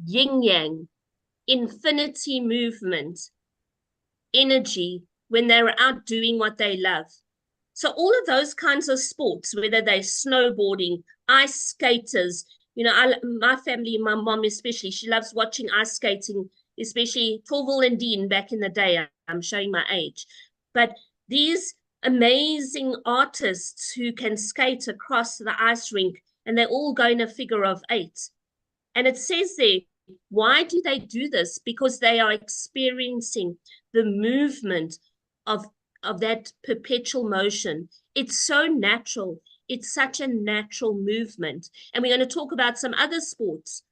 yin yang, infinity movement, energy when they're out doing what they love. So all of those kinds of sports, whether they're snowboarding, ice skaters, my family, my mom especially, she loves watching ice skating, especially Torval and Dean back in the day. I'm showing my age. But these amazing artists who can skate across the ice rink, and they all go in a figure of 8. And it says there, why do they do this? Because they are experiencing the movement of that perpetual motion. It's so natural. It's such a natural movement. And we're going to talk about some other sports.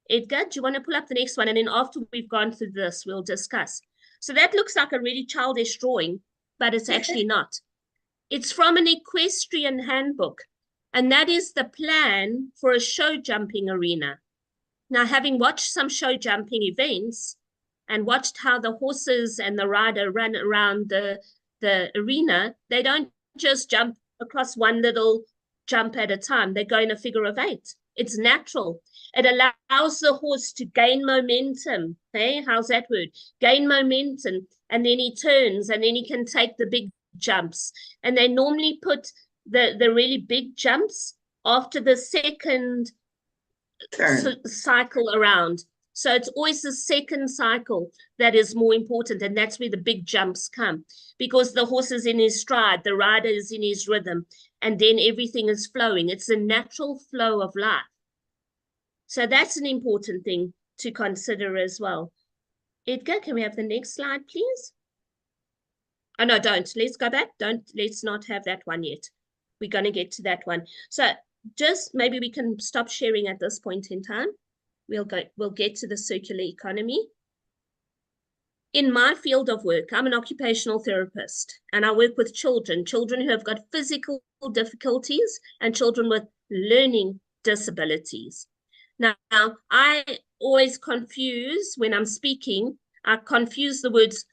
Edgar, do you want to pull up the next one? And then after we've gone through this, we'll discuss. So that looks like a really childish drawing, but it's actually not. It's from an equestrian handbook, and that is the plan for a show jumping arena. Now, having watched some show jumping events and watched how the horses and the rider run around the arena, they don't just jump across one little jump at a time. They go in a figure of 8. It's natural. It allows the horse to gain momentum. Hey, how's that word? Gain momentum. And then he turns and then he can take the big jumps. And they normally put the really big jumps after the second cycle around. So it's always the second cycle that is more important, and that's where the big jumps come, because the horse is in his stride, the rider is in his rhythm, and then everything is flowing. It's the natural flow of life. So that's an important thing to consider as well. Edgar, can we have the next slide, please? Oh, no, don't. Let's go back. Let's not have that one yet. We're going to get to that one. So just maybe we can stop sharing at this point in time. We'll get to the circular economy. In my field of work, I'm an occupational therapist, and I work with children who have got physical difficulties and children with learning disabilities. Now, I always confuse, when I'm speaking, I confuse the words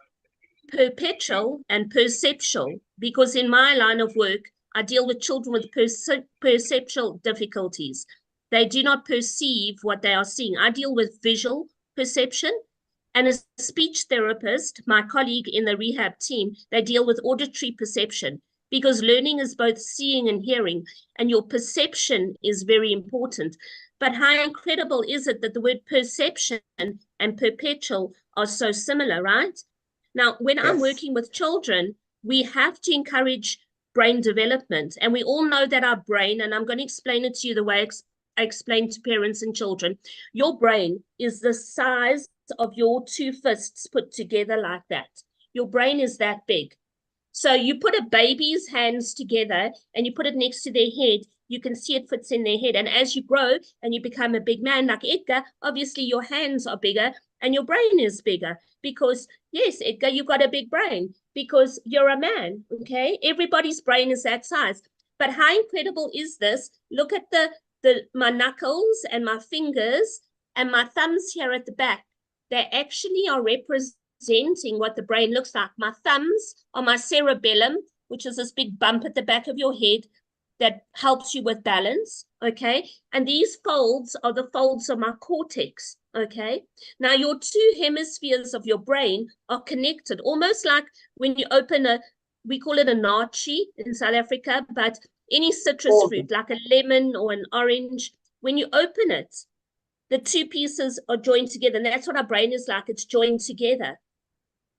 perpetual and perceptual, because in my line of work, I deal with children with perceptual difficulties. They do not perceive what they are seeing. I deal with visual perception. And as a speech therapist, my colleague in the rehab team, they deal with auditory perception, because learning is both seeing and hearing, and your perception is very important. But how incredible is it that the word perception and perpetual are so similar, right? Now, when I'm working with children, we have to encourage brain development. And we all know that our brain, and I'm going to explain it to you the way I explain to parents and children, your brain is the size of your 2 fists put together like that. Your brain is that big. So you put a baby's hands together and you put it next to their head, you can see it fits in their head. And as you grow and you become a big man like Edgar, obviously your hands are bigger and your brain is bigger, because yes, Edgar, you've got a big brain because you're a man, okay? Everybody's brain is that size. But how incredible is this? Look at my knuckles and my fingers and my thumbs here at the back. They actually are representing what the brain looks like. My thumbs are my cerebellum, which is this big bump at the back of your head that helps you with balance, okay? And these folds are the folds of my cortex, okay? Now, your 2 hemispheres of your brain are connected, almost like when you open we call it a naartjie in South Africa, but any citrus fruit, like a lemon or an orange, when you open it, the 2 pieces are joined together, and that's what our brain is like. It's joined together.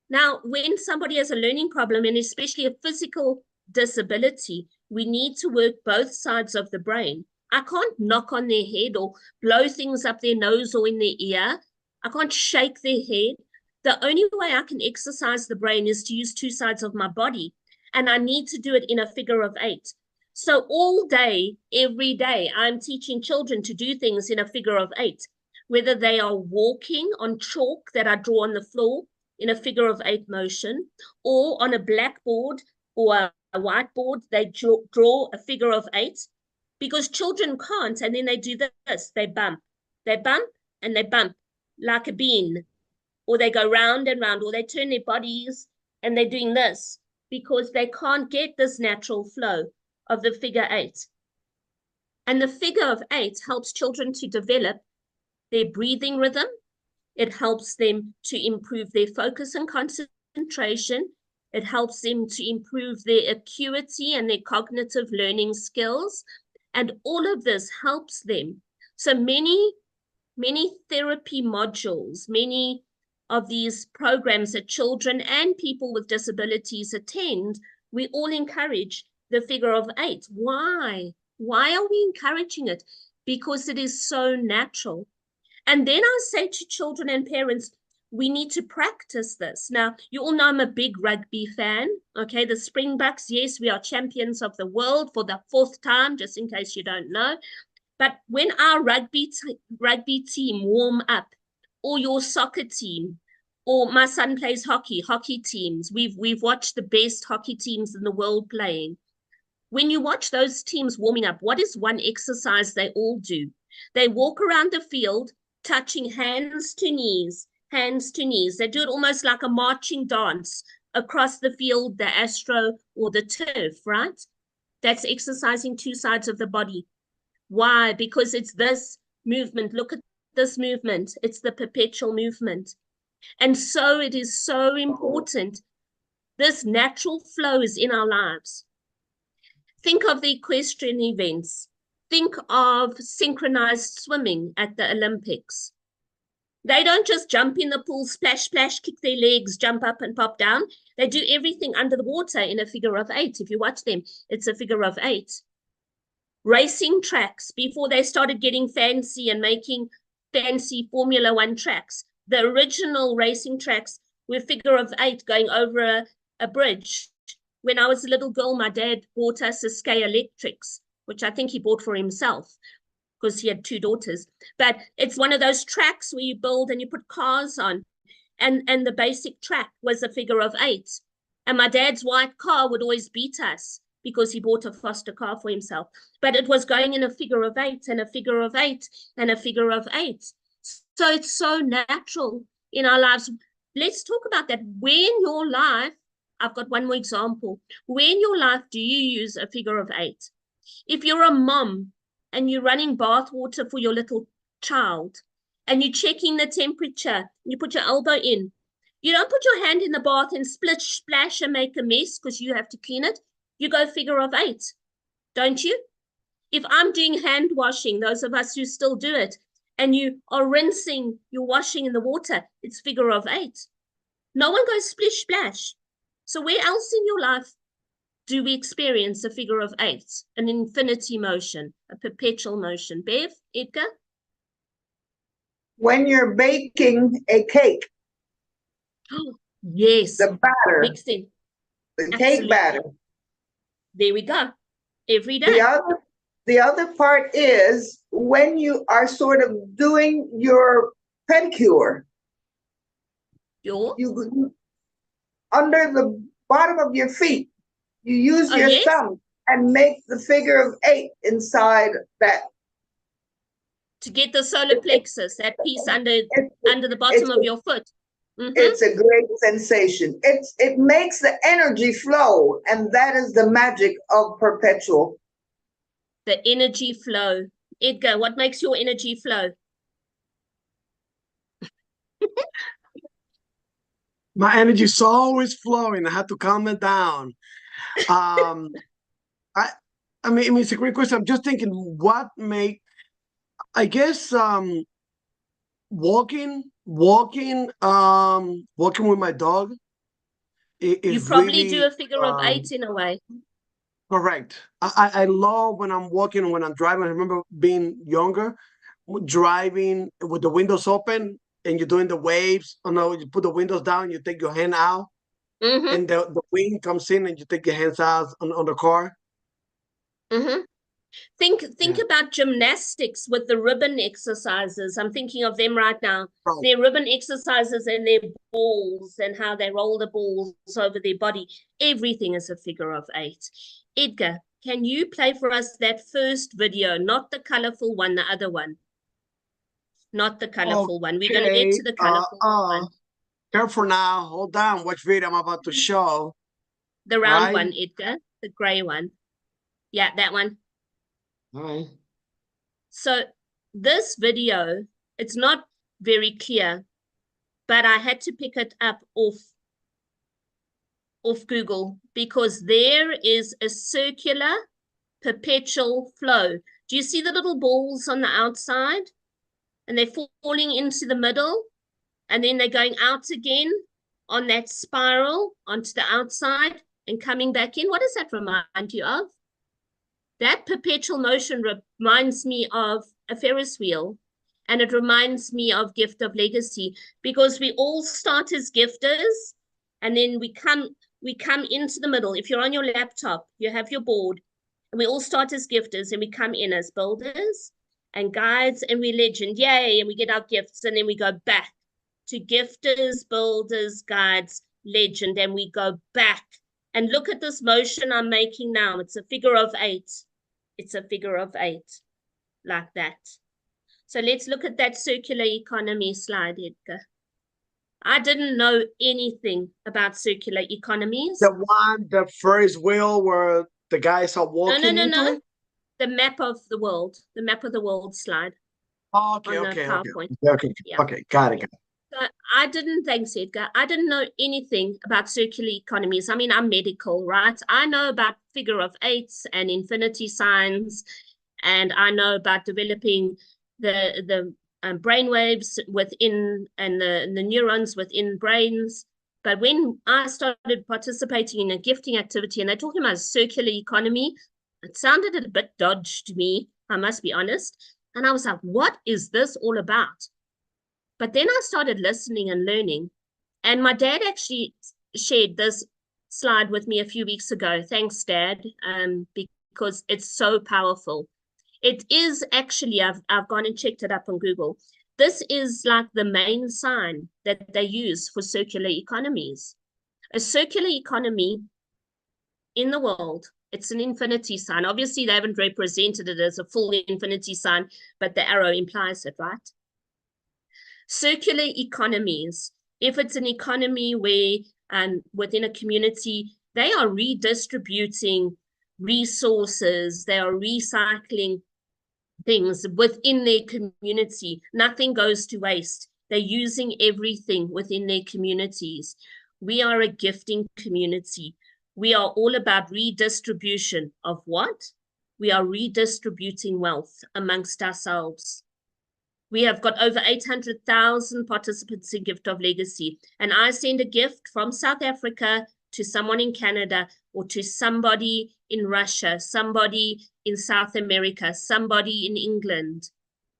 Now, when somebody has a learning problem, and especially a physical disability, we need to work both sides of the brain. I can't knock on their head or blow things up their nose or in their ear. I can't shake their head. The only way I can exercise the brain is to use 2 sides of my body, and I need to do it in a figure of 8. So all day, every day, I'm teaching children to do things in a figure of 8, whether they are walking on chalk that I draw on the floor in a figure of 8 motion, or on a blackboard or a whiteboard, they draw a figure of 8, because children can't, and then they do this. They bump, and they bump like a bean, or they go round and round, or they turn their bodies and they're doing this, because they can't get this natural flow of the figure 8. And the figure of 8 helps children to develop their breathing rhythm. It helps them to improve their focus and concentration. It helps them to improve their acuity and their cognitive learning skills. And all of this helps them. So many therapy modules, many of these programs that children and people with disabilities attend, we all encourage the figure of 8. Why? Why are we encouraging it? Because it is so natural. And then I say to children and parents, we need to practice this. Now, you all know I'm a big rugby fan. Okay, the Springboks, yes, we are champions of the world for the 4th time, just in case you don't know. But when our rugby team warm up, or your soccer team, or my son plays hockey teams, we've watched the best hockey teams in the world playing. When you watch those teams warming up, what is one exercise they all do? They walk around the field, touching hands to knees. They do it almost like a marching dance across the field, the astro or the turf, right? That's exercising 2 sides of the body. Why? Because it's this movement. Look at this movement. It's the perpetual movement. And so it is so important. This natural flow is in our lives. Think of the equestrian events. Think of synchronized swimming at the Olympics. They don't just jump in the pool, splash, splash, kick their legs, jump up and pop down. They do everything under the water in a figure of 8. If you watch them, it's a figure of 8. Racing tracks, before they started getting fancy and making fancy Formula 1 tracks, the original racing tracks were figure of 8 going over a bridge. When I was a little girl, my dad bought us a Sky Electrics, which I think he bought for himself because he had 2 daughters. But it's one of those tracks where you build and you put cars on. And the basic track was a figure of 8. And my dad's white car would always beat us because he bought a foster car for himself. But it was going in a figure of 8 and a figure of 8 and a figure of 8. So it's so natural in our lives. Let's talk about that. Where in your life, I've got one more example. Where in your life do you use a figure of 8? If you're a mom and you're running bath water for your little child and you're checking the temperature, you put your elbow in. You don't put your hand in the bath and splish, splash and make a mess because you have to clean it. You go figure of 8, don't you? If I'm doing hand washing, those of us who still do it, and you are rinsing, you're washing in the water, it's figure of 8. No one goes splish, splash. So where else in your life do we experience a figure of 8, an infinity motion, a perpetual motion? Bev, Edgar? When you're baking a cake. Oh, yes. The batter. Mixing. The cake batter. There we go. Every day. The other part is when you are sort of doing your pedicure. You under the bottom of your feet, you use your thumb and make the figure of 8 inside that. To get the solar plexus, that piece under the bottom of your foot. Mm-hmm. It's a great sensation. It makes the energy flow, and that is the magic of perpetual. The energy flow. Edgar, what makes your energy flow? My energy is always flowing. I have to calm it down. I mean, it's a great question. I'm just thinking, I guess, walking with my dog. You probably really, do a figure of 8 in a way. Correct. I love when I'm walking, when I'm driving. I remember being younger, driving with the windows open and you're doing the waves. Oh no, you put the windows down, you take your hand out, and the wind comes in and you take your hands out on the car. Think about gymnastics with the ribbon exercises. I'm thinking of them right now. Right. Their ribbon exercises and their balls and how they roll the balls over their body. Everything is a figure of 8. Edgar, can you play for us that first video? Not the colorful one, the other one. Not the colorful one. We're going to get to the colorful one. Careful now. Hold on. Which video I'm about to show? The round one, Edgar. The gray one. Yeah, that one. All right. So this video It's not very clear, but I had to pick it up off Google because there is a circular perpetual flow. Do you see the little balls on the outside? And they're falling into the middle, and then they're going out again on that spiral onto the outside and coming back in. What does that remind you of? That perpetual motion reminds me of a Ferris wheel, and it reminds me of Gift of Legacy, because we all start as gifters, and then we come into the middle. If you're on your laptop, you have your board, and we all start as gifters, and we come in as builders and guides, and we legend, yay, and we get our gifts, and then we go back to gifters, builders, guides, legend, and we go back. And look at this motion I'm making now. It's a figure of 8. It's a figure of 8, like that. So let's look at that circular economy slide, Edgar. I didn't know anything about circular economies. The Ferris wheel where the guys are walking No. The map of the world. The map of the world slide. Okay. Okay. Got it. So I didn't, thanks, Edgar. I didn't know anything about circular economies. I mean, I'm medical, right? I know about figure of 8s and infinity signs, and I know about developing the brain waves within and the neurons within brains. But when I started participating in a gifting activity and they're talking about circular economy, it sounded a bit dodgy to me, I must be honest. And I was like, what is this all about? But then I started listening and learning. And my dad actually shared this slide with me a few weeks ago. Thanks, Dad, because it's so powerful. It is actually, I've gone and checked it up on Google. This is like the main sign that they use for circular economies. A circular economy in the world, it's an infinity sign. Obviously, they haven't represented it as a full infinity sign, but the arrow implies it, right? Circular economies, if it's an economy where within a community, they are redistributing resources, they are recycling things within their community. Nothing goes to waste. They're using everything within their communities. We are a gifting community. We are all about redistribution of what? We are redistributing wealth amongst ourselves. We have got over 800,000 participants in Gift of Legacy. And I send a gift from South Africa to someone in Canada, or to somebody in Russia, somebody in South America, somebody in England.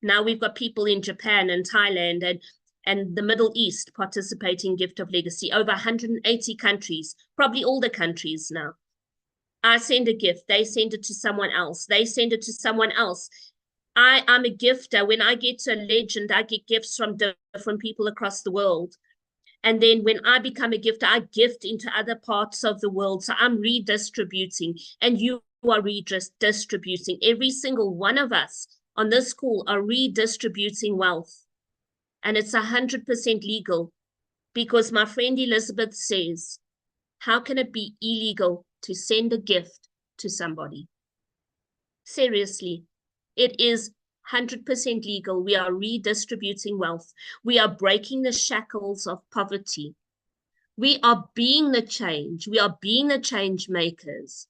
Now we've got people in Japan and Thailand and the Middle East participating in Gift of Legacy, over 180 countries, probably all the countries now. I send a gift, they send it to someone else, they send it to someone else. I'm a gifter. When I get to a legend, I get gifts from different people across the world. And then when I become a gifter, I gift into other parts of the world. So I'm redistributing, and you are redistributing. Every single one of us on this call are redistributing wealth. And it's 100% legal, because my friend Elizabeth says, how can it be illegal to send a gift to somebody? Seriously. It is 100% legal. We are redistributing wealth. We are breaking the shackles of poverty. We are being the change. We are being the change makers.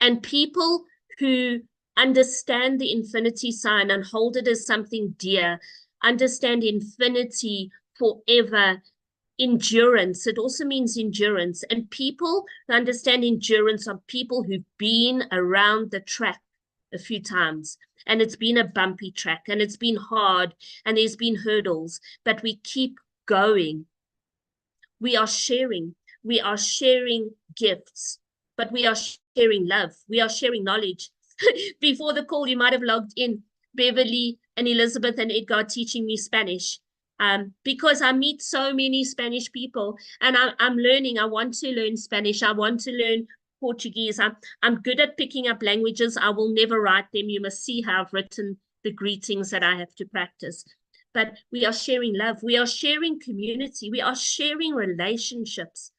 And people who understand the infinity sign and hold it as something dear, understand infinity, forever, endurance. It also means endurance. And people who understand endurance are people who've been around the track a few times. And it's been a bumpy track, and it's been hard, and there's been hurdles, but we keep going. We are sharing gifts, but we are sharing love. We are sharing knowledge. Before the call, you might have logged in, Beverly and Elizabeth and Edgar teaching me Spanish, because I meet so many Spanish people, and I'm learning. I want to learn Spanish. I want to learn Portuguese. I'm good at picking up languages. I will never write them. You must see how I've written the greetings that I have to practice. But we are sharing love. We are sharing community. We are sharing relationships.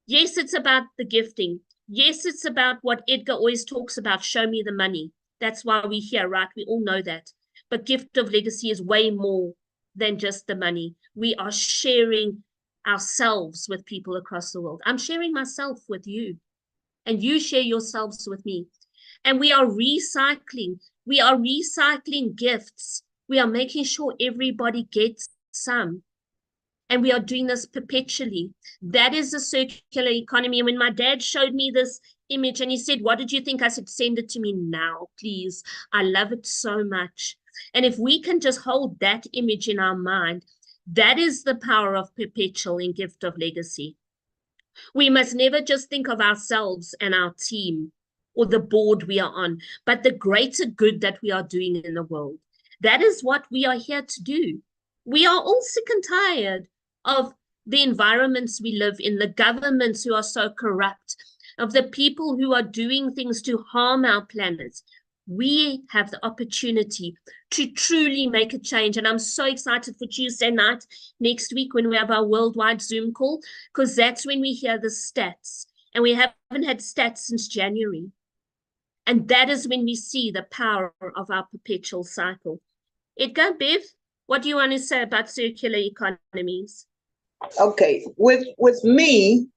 Yes, it's about the gifting. Yes, it's about what Edgar always talks about, show me the money. That's why we're here, right? We all know that. But Gift of Legacy is way more than just the money. We are sharing ourselves with people across the world. I'm sharing myself with you, and you share yourselves with me. And we are recycling. We are recycling gifts. We are making sure everybody gets some. And we are doing this perpetually. That is a circular economy. And when my dad showed me this image and he said, "What did you think?" I said, "Send it to me now, please. I love it so much." And if we can just hold that image in our mind, that is the power of perpetual and gift of legacy. We must never just think of ourselves and our team or the board we are on, but the greater good that we are doing in the world. That is what we are here to do. We are all sick and tired of the environments we live in, the governments who are so corrupt, of the people who are doing things to harm our planet. We have the opportunity to truly make a change. And I'm so excited for Tuesday night next week when we have our worldwide Zoom call, because that's when we hear the stats. And we haven't had stats since January. And that is when we see the power of our perpetual cycle. Edgar, Bev, what do you want to say about circular economies? Okay, with me,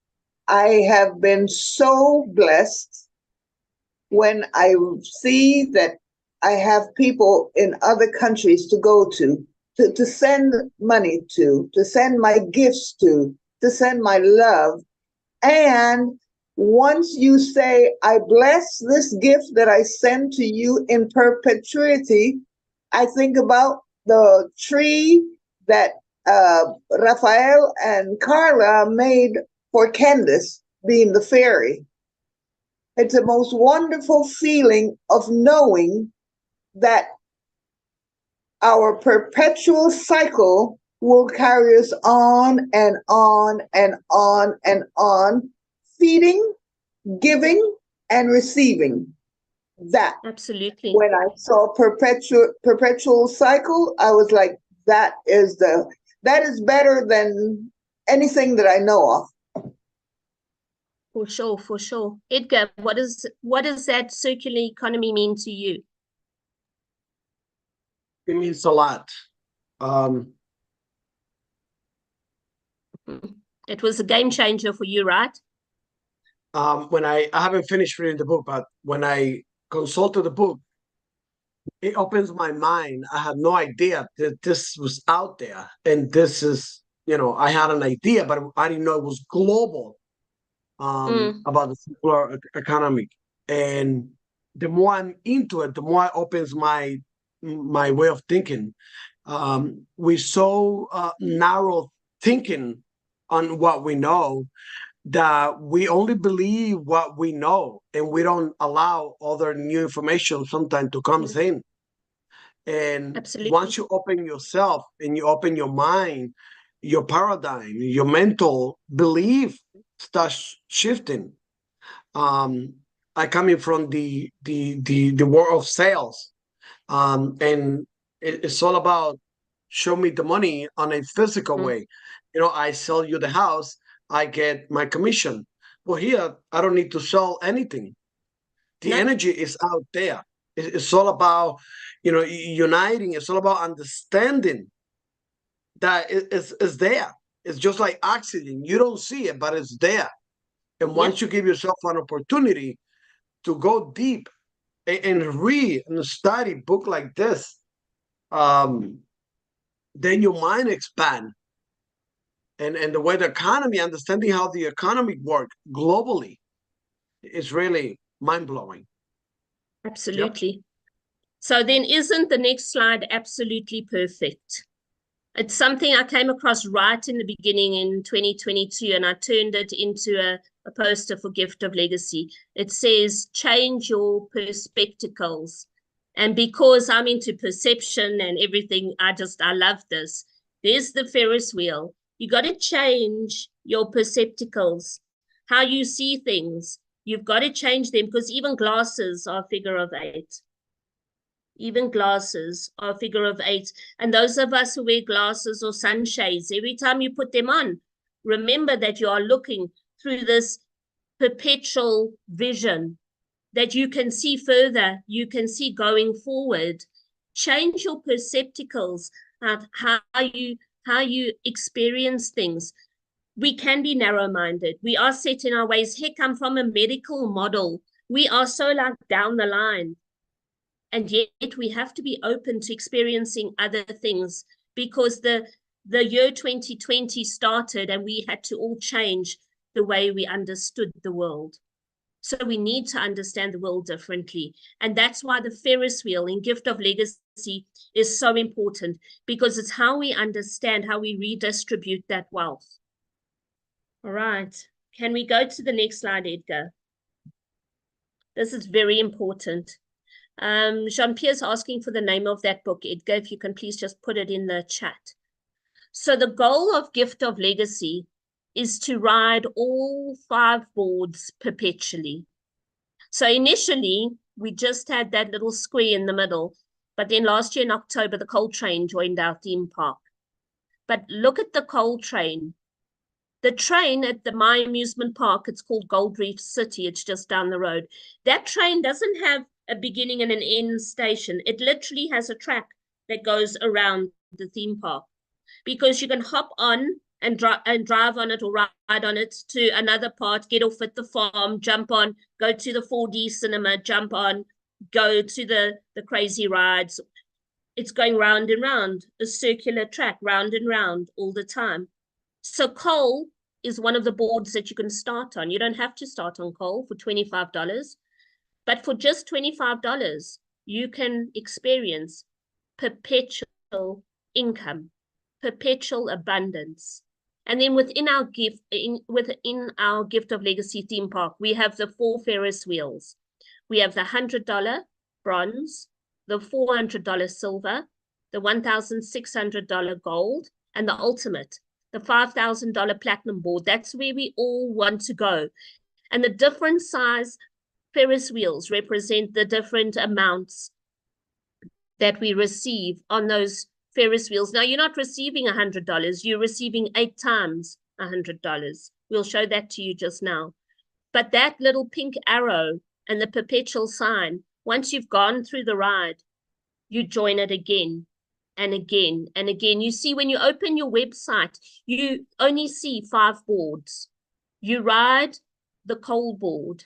I have been so blessed when I see that I have people in other countries to go to send money to send my gifts to send my love. And once you say, "I bless this gift that I send to you in perpetuity," I think about the tree that Rafael and Carla made for Candace, being the fairy. It's the most wonderful feeling of knowing that our perpetual cycle will carry us on and on and on and on, feeding, giving, and receiving. That absolutely. When I saw perpetual cycle, I was like, that is better than anything that I know of. For sure, for sure. Edgar, what does that circular economy mean to you? It means a lot. It was a game changer for you, right? When I haven't finished reading the book, but when I consulted the book, it opens my mind. I had no idea that this was out there. And this is, I had an idea, but I didn't know it was global, about the circular economy. And the more I'm into it, the more it opens my way of thinking. We're so narrow thinking on what we know that we only believe what we know, and we don't allow other new information sometimes to come in. And absolutely. Once you open yourself and you open your mind, your paradigm, your mental belief starts shifting. I coming from the world of sales, and it's all about show me the money on a physical way. I sell you the house, I get my commission. Well, here I don't need to sell anything. The energy is out there. It's all about uniting. It's all about understanding that it's there. It's just like oxygen. You don't see it, but it's there. And once you give yourself an opportunity to go deep and read and study a book like this, then your mind expand. And the way the economy, understanding how the economy works globally, is really mind-blowing. Absolutely. Yep. So then isn't the next slide absolutely perfect? It's something I came across right in the beginning in 2022, and I turned it into a poster for Gift of Legacy. It says, change your perspectives. And because I'm into perception and everything, I love this. There's the Ferris wheel. You got to change your percepticles, how you see things. You've got to change them, because even glasses are a figure of 8. Even glasses are a figure of 8. And those of us who wear glasses or sunshades, every time you put them on, remember that you are looking through this perpetual vision, that you can see further, you can see going forward. Change your percepticles. how you experience things. We can be narrow-minded. We are set in our ways. Heck, I'm from a medical model. We are so like down the line. And yet we have to be open to experiencing other things, because the year 2020 started and we had to all change the way we understood the world. So we need to understand the world differently. And that's why the Ferris wheel in Gift of Legacy is so important, because it's how we understand how we redistribute that wealth. All right. Can we go to the next slide, Edgar? This is very important. Jean-Pierre's asking for the name of that book. Edgar, if you can please just put it in the chat. So the goal of Gift of Legacy is to ride all 5 boards perpetually. So initially, we just had that little square in the middle, but then last year in October, the Coal Train joined our theme park. But look at the Coal Train. The train at the My Amusement Park, it's called Gold Reef City, it's just down the road. That train doesn't have a beginning and an end station. It literally has a track that goes around the theme park, because you can hop on and drive on it or ride on it to another part, get off at the farm, jump on, go to the 4D cinema, jump on, go to the crazy rides. It's going round and round, a circular track, round and round all the time. So coal is one of the boards that you can start on. You don't have to start on coal for $25, but for just $25, you can experience perpetual income, perpetual abundance. And then within our Gift of Legacy theme park, we have the 4 Ferris wheels. We have the $100 bronze, the $400 silver, the $1,600 gold, and the ultimate, the $5,000 platinum board. That's where we all want to go. And the different size Ferris wheels represent the different amounts that we receive on those Ferris wheels. Now, you're not receiving $100. You're receiving 8 times $100. We'll show that to you just now. But that little pink arrow and the perpetual sign, once you've gone through the ride, you join it again and again and again. You see, when you open your website, you only see 5 boards. You ride the coal board.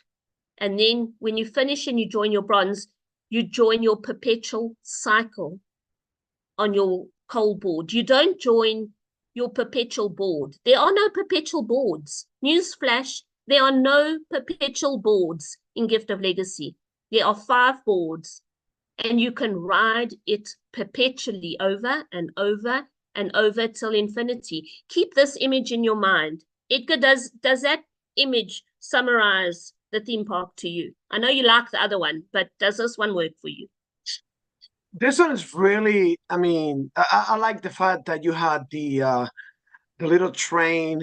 And then when you finish and you join your bronze, you join your perpetual cycle on your coal board. You don't join your perpetual board. There are no perpetual boards. Newsflash, there are no perpetual boards in Gift of Legacy. There are 5 boards, and you can ride it perpetually over and over and over till infinity. Keep this image in your mind. Edgar, does that image summarize the theme park to you? I know you like the other one, but does this one work for you? This one is really, I mean, I like the fact that you had the little train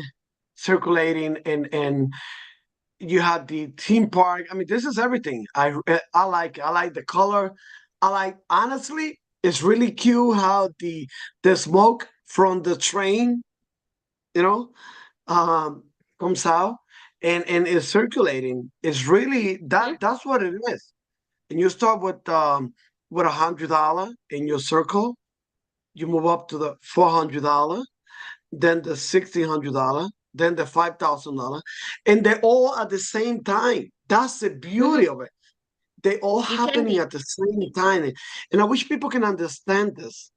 circulating, and you had the theme park. I mean, this is everything. I like the color. Honestly, it's really cute how the smoke from the train, comes out and is circulating. It's really that's what it is. And you start with $100 in your circle. You move up to the $400, then the $1,600, then the $5,000, and they're all at the same time. That's the beauty of it. They all happening at the same time, and I wish people can understand this.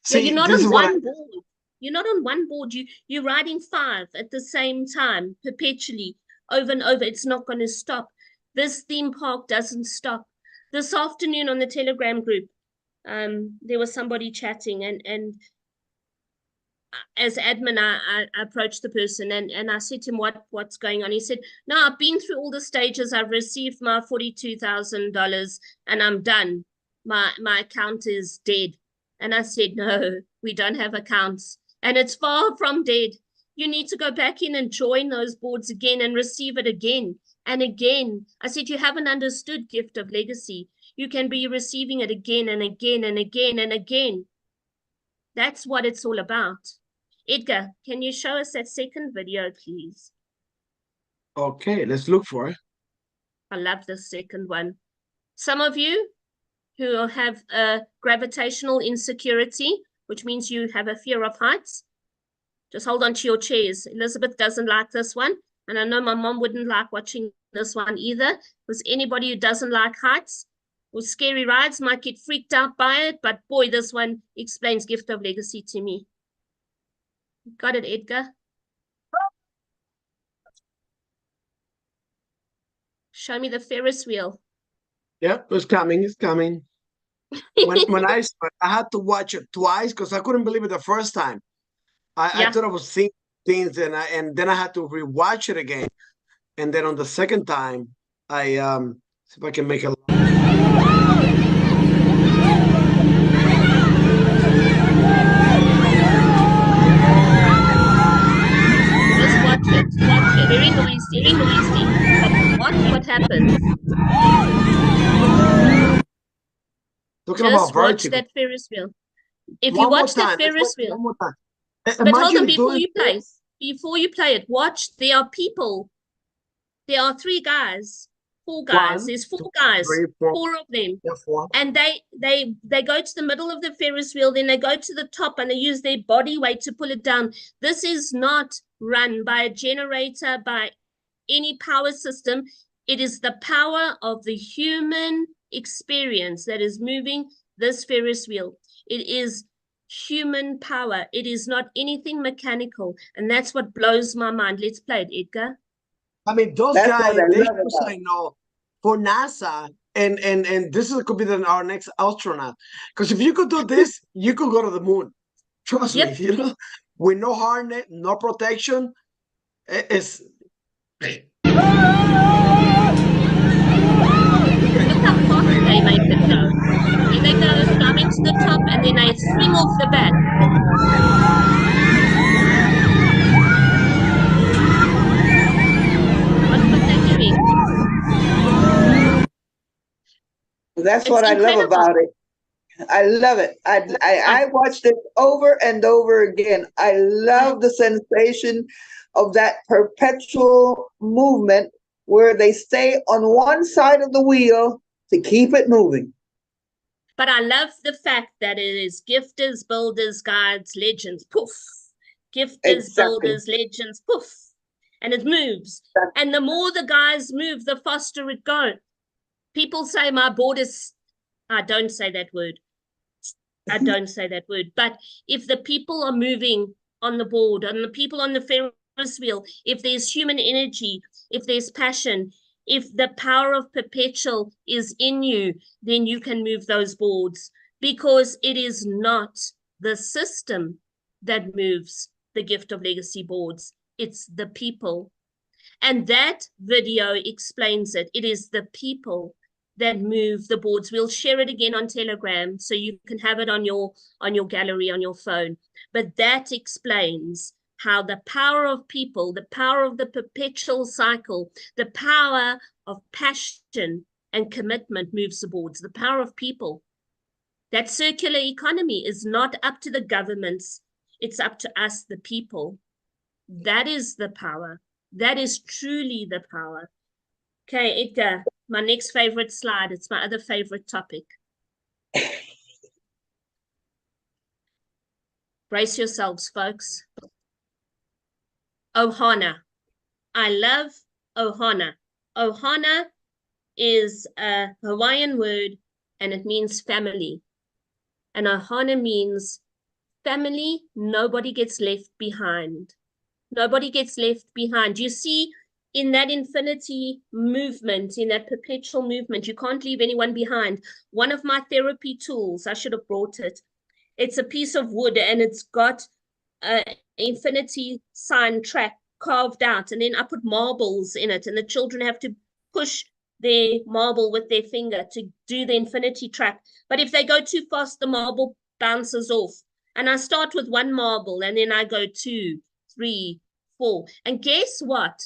See, you're not on one board. You're not on one board. You're riding 5 at the same time, perpetually, over and over. It's not going to stop. This theme park doesn't stop. This afternoon on the Telegram group, there was somebody chatting, and as admin, I approached the person and I said to him, what's going on? He said, no, I've been through all the stages. I've received my $42,000 and I'm done. My account is dead. And I said, no, we don't have accounts. And it's far from dead. You need to go back in and join those boards again and receive it again and again. I said, you haven't understood Gift of Legacy. You can be receiving it again and again and again and again. That's what it's all about. Edgar, can you show us that second video, please? Okay, let's look for it. I love the second one. Some of you who have a gravitational insecurity which means you have a fear of heights. Just hold on to your chairs. Elizabeth doesn't like this one. And I know my mom wouldn't like watching this one either, because anybody who doesn't like heights or scary rides might get freaked out by it. But boy, this one explains Gift of Legacy to me. Got it, Edgar? Show me the Ferris wheel. Yeah, it's coming. It's coming. When I saw it, I had to watch it twice because I couldn't believe it the first time. I Yeah. thought I was seeing things, and then I had to rewatch it again. And then on the second time, I see if I can make it. Just watch it. Watch it. Very noisy. Very noisy. But watch what happens. Talking Just about watch vertigo. that Ferris wheel. If One you more watch the time. Let's Ferris watch it wheel, one more time. but hold on Imagine before doing you play. this. Before you play it, watch. There are people. There are 3 guys, 4 guys. One, There's 4 two, guys, three, four. 4 of them. Yeah, 4. And they go to the middle of the Ferris wheel, then they go to the top and they use their body weight to pull it down. This is not run by a generator, by any power system. It is the power of the human experience that is moving this Ferris wheel. It is human power. It is not anything mechanical. And that's what blows my mind. Let's play it, Edgar. I mean, those That's guys, what I they love use, about I know, for NASA, and this is, could be our next astronaut. Because if you could do this, you could go to the moon. Trust Yep. me, with no harness, no protection, it's. Look how fast they make it go. And they go climbing to the top and then they swing off the back. Watch what they're doing. That's It's what I love incredible. about it. I love it. I watched it over and over again. I love the sensation of that perpetual movement where they stay on one side of the wheel to keep it moving. But I love the fact that it is gifters, builders, guides, legends, poof. Gifters, Exactly. builders, legends, poof. And it moves. And the more the guys move, the faster it goes. People say my board is, I don't say that word. I don't say that word. But if the people are moving on the board, and the people on the Ferris wheel, if there's human energy, if there's passion, if the power of perpetual is in you, then you can move those boards, because it is not the system that moves the Gift of Legacy boards. It's the people. And that video explains it. It is the people that move the boards. We'll share it again on Telegram so you can have it on your gallery on your phone. But that explains how the power of people, the power of the perpetual cycle, the power of passion and commitment moves the boards, the power of people. That circular economy is not up to the governments. It's up to us, the people. That is the power. That is truly the power. Okay, Edgar, my next favorite slide. It's my other favorite topic. Brace yourselves, folks. Ohana. I love Ohana. Ohana is a Hawaiian word and it means family. And Ohana means family, nobody gets left behind. Nobody gets left behind. You see, in that infinity movement, in that perpetual movement, you can't leave anyone behind. One of my therapy tools, I should have brought it. It's a piece of wood and it's got an infinity sign track carved out. And then I put marbles in it and the children have to push their marble with their finger to do the infinity track. But if they go too fast, the marble bounces off. And I start with 1 marble and then I go 2, 3, 4. And guess what?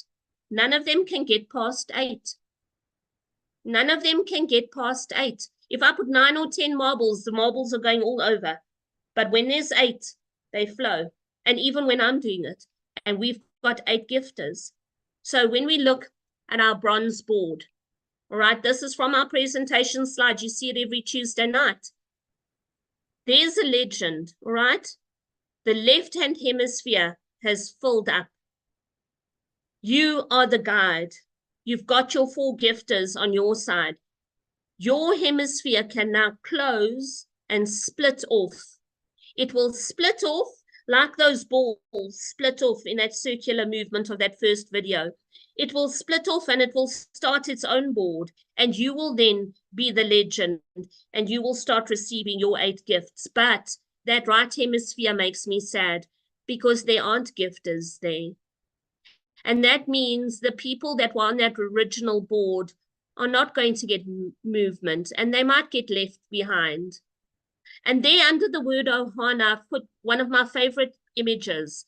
None of them can get past 8. None of them can get past 8. If I put 9 or 10 marbles, the marbles are going all over. But when there's 8, they flow. And even when I'm doing it, and we've got 8 gifters. So when we look at our bronze board, all right, this is from our presentation slide. You see it every Tuesday night. There's a legend, all right? The left-hand hemisphere has filled up. You are the guide. You've got your 4 gifters on your side. Your hemisphere can now close and split off. It will split off like those balls split off in that circular movement of that first video. It will split off and it will start its own board, and you will then be the legend and you will start receiving your 8 gifts. But that right hemisphere makes me sad because there aren't gifters there. And that means the people that were on that original board are not going to get movement, and they might get left behind. And there under the word Ohana, I've put one of my favorite images.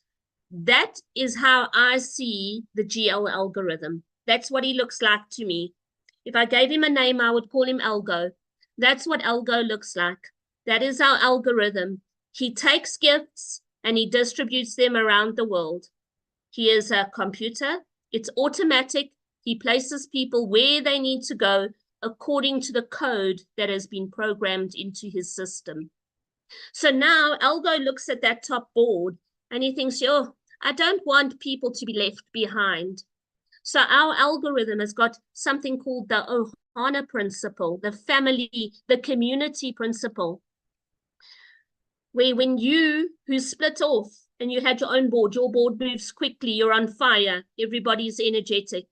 That is how I see the GL algorithm. That's what he looks like to me. If I gave him a name, I would call him Algo. That's what Algo looks like. That is our algorithm. He takes gifts and he distributes them around the world. He is a computer. It's automatic. He places people where they need to go according to the code that has been programmed into his system. So now Algo looks at that top board and he thinks, oh, I don't want people to be left behind. So our algorithm has got something called the Ohana principle, the family, the community principle, where when you who split off and you had your own board, your board moves quickly, you're on fire, everybody's energetic.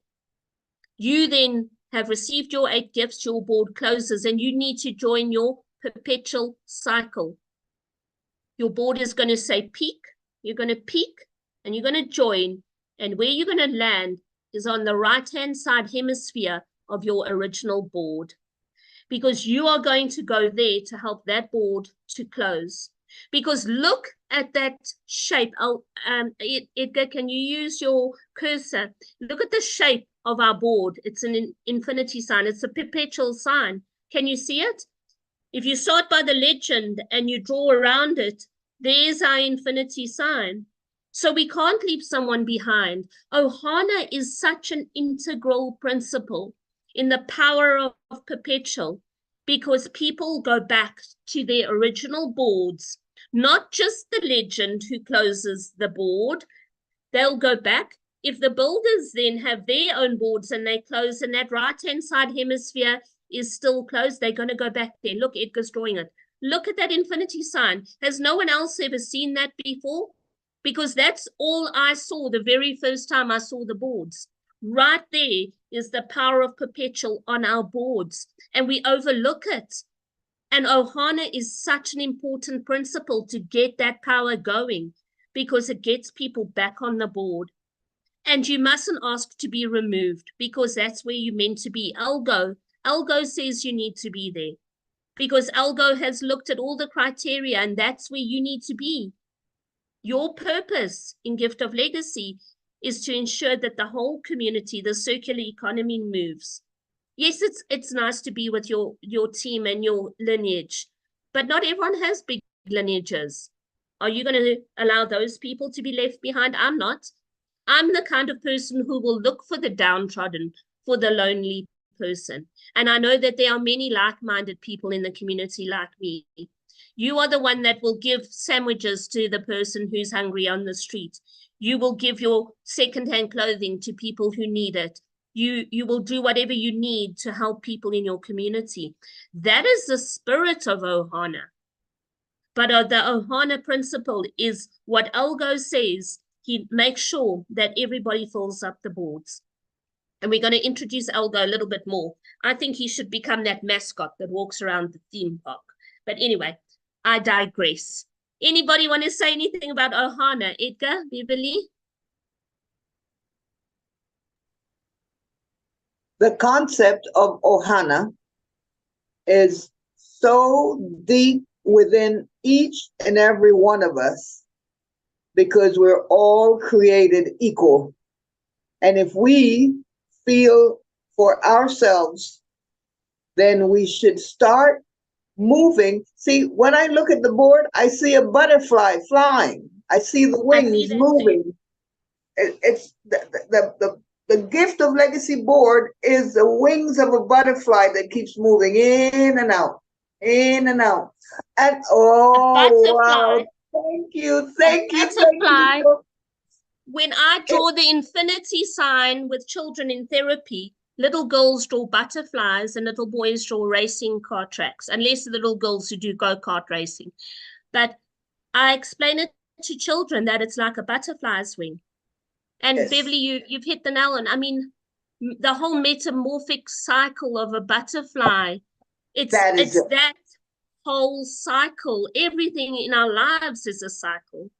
You then have received your 8 gifts, your board closes, and you need to join your perpetual cycle. Your board is going to say peak, you're going to peak, and you're going to join, and where you're going to land is on the right-hand side hemisphere of your original board, because you are going to go there to help that board to close. Because look at that shape. Edgar, can you use your cursor? Look at the shape of our board. It's an infinity sign. It's a perpetual sign. Can you see it? If you start by the legend and you draw around it, there's our infinity sign. So we can't leave someone behind. Ohana is such an integral principle in the power of perpetual, because people go back to their original boards, not just the legend who closes the board. They'll go back. If the builders then have their own boards and they close and that right-hand side hemisphere is still closed, they're going to go back there. Look, Edgar's drawing it. Look at that infinity sign. Has no one else ever seen that before? Because that's all I saw the very first time I saw the boards. Right there is the power of perpetual on our boards, and we overlook it. And Ohana is such an important principle to get that power going, because it gets people back on the board. And you mustn't ask to be removed, because that's where you're meant to be. Algo says you need to be there, because Algo has looked at all the criteria, and that's where you need to be. Your purpose in Gift of Legacy is to ensure that the whole community, the circular economy, moves. Yes, it's nice to be with your team and your lineage, but not everyone has big lineages. Are you going to allow those people to be left behind? I'm not. I'm the kind of person who will look for the downtrodden, for the lonely person. And I know that there are many like-minded people in the community like me. You are the one that will give sandwiches to the person who's hungry on the street. You will give your secondhand clothing to people who need it. You will do whatever you need to help people in your community. That is the spirit of Ohana. But the Ohana principle is what Algo says. He makes sure that everybody fills up the boards. And we're going to introduce Algo a little bit more. I think he should become that mascot that walks around the theme park. But anyway, I digress. Anybody want to say anything about Ohana? Edgar, Beverly? The concept of Ohana is so deep within each and every one of us, because we're all created equal. And if we feel for ourselves, then we should start moving. See, when I look at the board, I see a butterfly flying. I see the wings moving. It's the Gift of Legacy board is the wings of a butterfly that keeps moving in and out. In and out. And A oh butterfly, wow. Thank you. a Thank you. Thank you. butterfly. When I draw the infinity sign with children in therapy, little girls draw butterflies and little boys draw racing car tracks, unless the little girls who do go-kart racing. But I explain it to children that it's like a butterfly's wing. And Yes, Beverly, you've hit the nail on. I mean, the whole metamorphic cycle of a butterfly. that is It's it. that whole cycle. Everything in our lives is a cycle.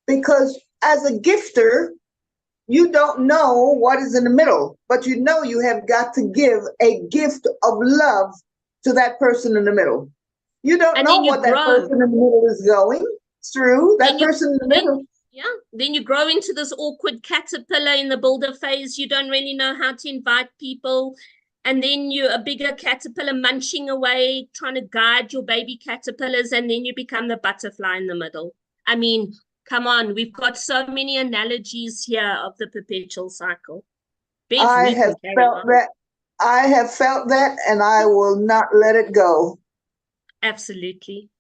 Because as a gifter, you don't know what is in the middle, but you know you have got to give a gift of love to that person in the middle. You don't And know then you what that grow. person in the middle is going through. That Then you person in the then middle. yeah, then you grow into this awkward caterpillar in the builder phase. You don't really know how to invite people. And then you're a bigger caterpillar munching away, trying to guide your baby caterpillars, and then you become the butterfly in the middle. I mean, come on, we've got so many analogies here of the perpetual cycle. Bev, I we have can carry felt on. that. I have felt that, and I will not let it go. Absolutely.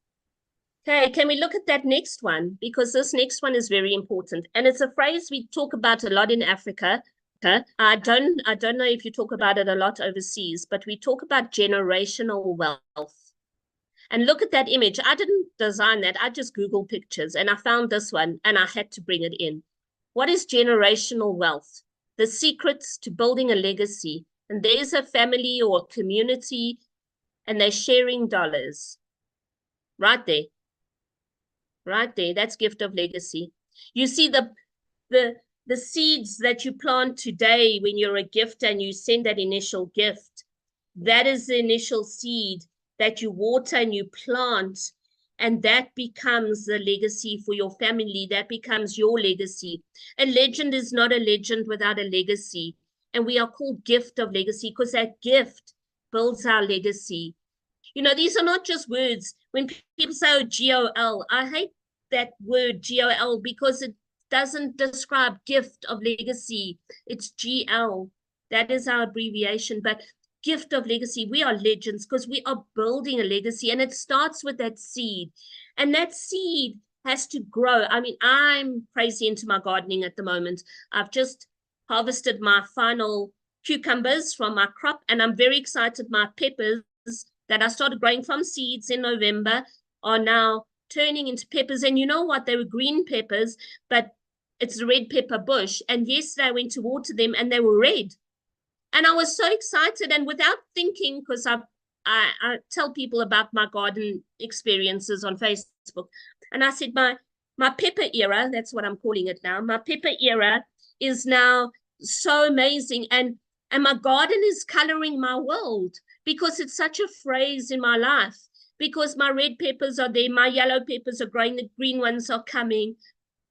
Okay, can we look at that next one? Because this next one is very important. And it's a phrase we talk about a lot in Africa. I don't know if you talk about it a lot overseas, but we talk about generational wealth. And look at that image. I didn't design that. I just Googled pictures and I found this one and I had to bring it in. What is generational wealth? The secrets to building a legacy. And there's a family or a community and they're sharing dollars. Right there. Right there. That's gift of legacy. You see the seeds that you plant today when you're a gift and you send that initial gift, that is the initial seed that you water and you plant, and that becomes the legacy for your family. That becomes your legacy. A legend is not a legend without a legacy. And we are called gift of legacy because that gift builds our legacy. You know, these are not just words. When people say, oh, GOL, I hate that word GOL because it doesn't describe gift of legacy. It's GL. That is our abbreviation. But gift of legacy, we are legends because we are building a legacy. And it starts with that seed. And that seed has to grow. I mean, I'm crazy into my gardening at the moment. I've just harvested my final cucumbers from my crop, and I'm very excited. My peppers that I started growing from seeds in November are now turning into peppers. And you know what? They were green peppers, but it's the red pepper bush. And yesterday I went to water them and they were red. And I was so excited. And without thinking, because I tell people about my garden experiences on Facebook. And I said, my pepper era, that's what I'm calling it now, my pepper era is now so amazing. And my garden is coloring my world because it's such a phrase in my life. Because my red peppers are there, my yellow peppers are growing, the green ones are coming.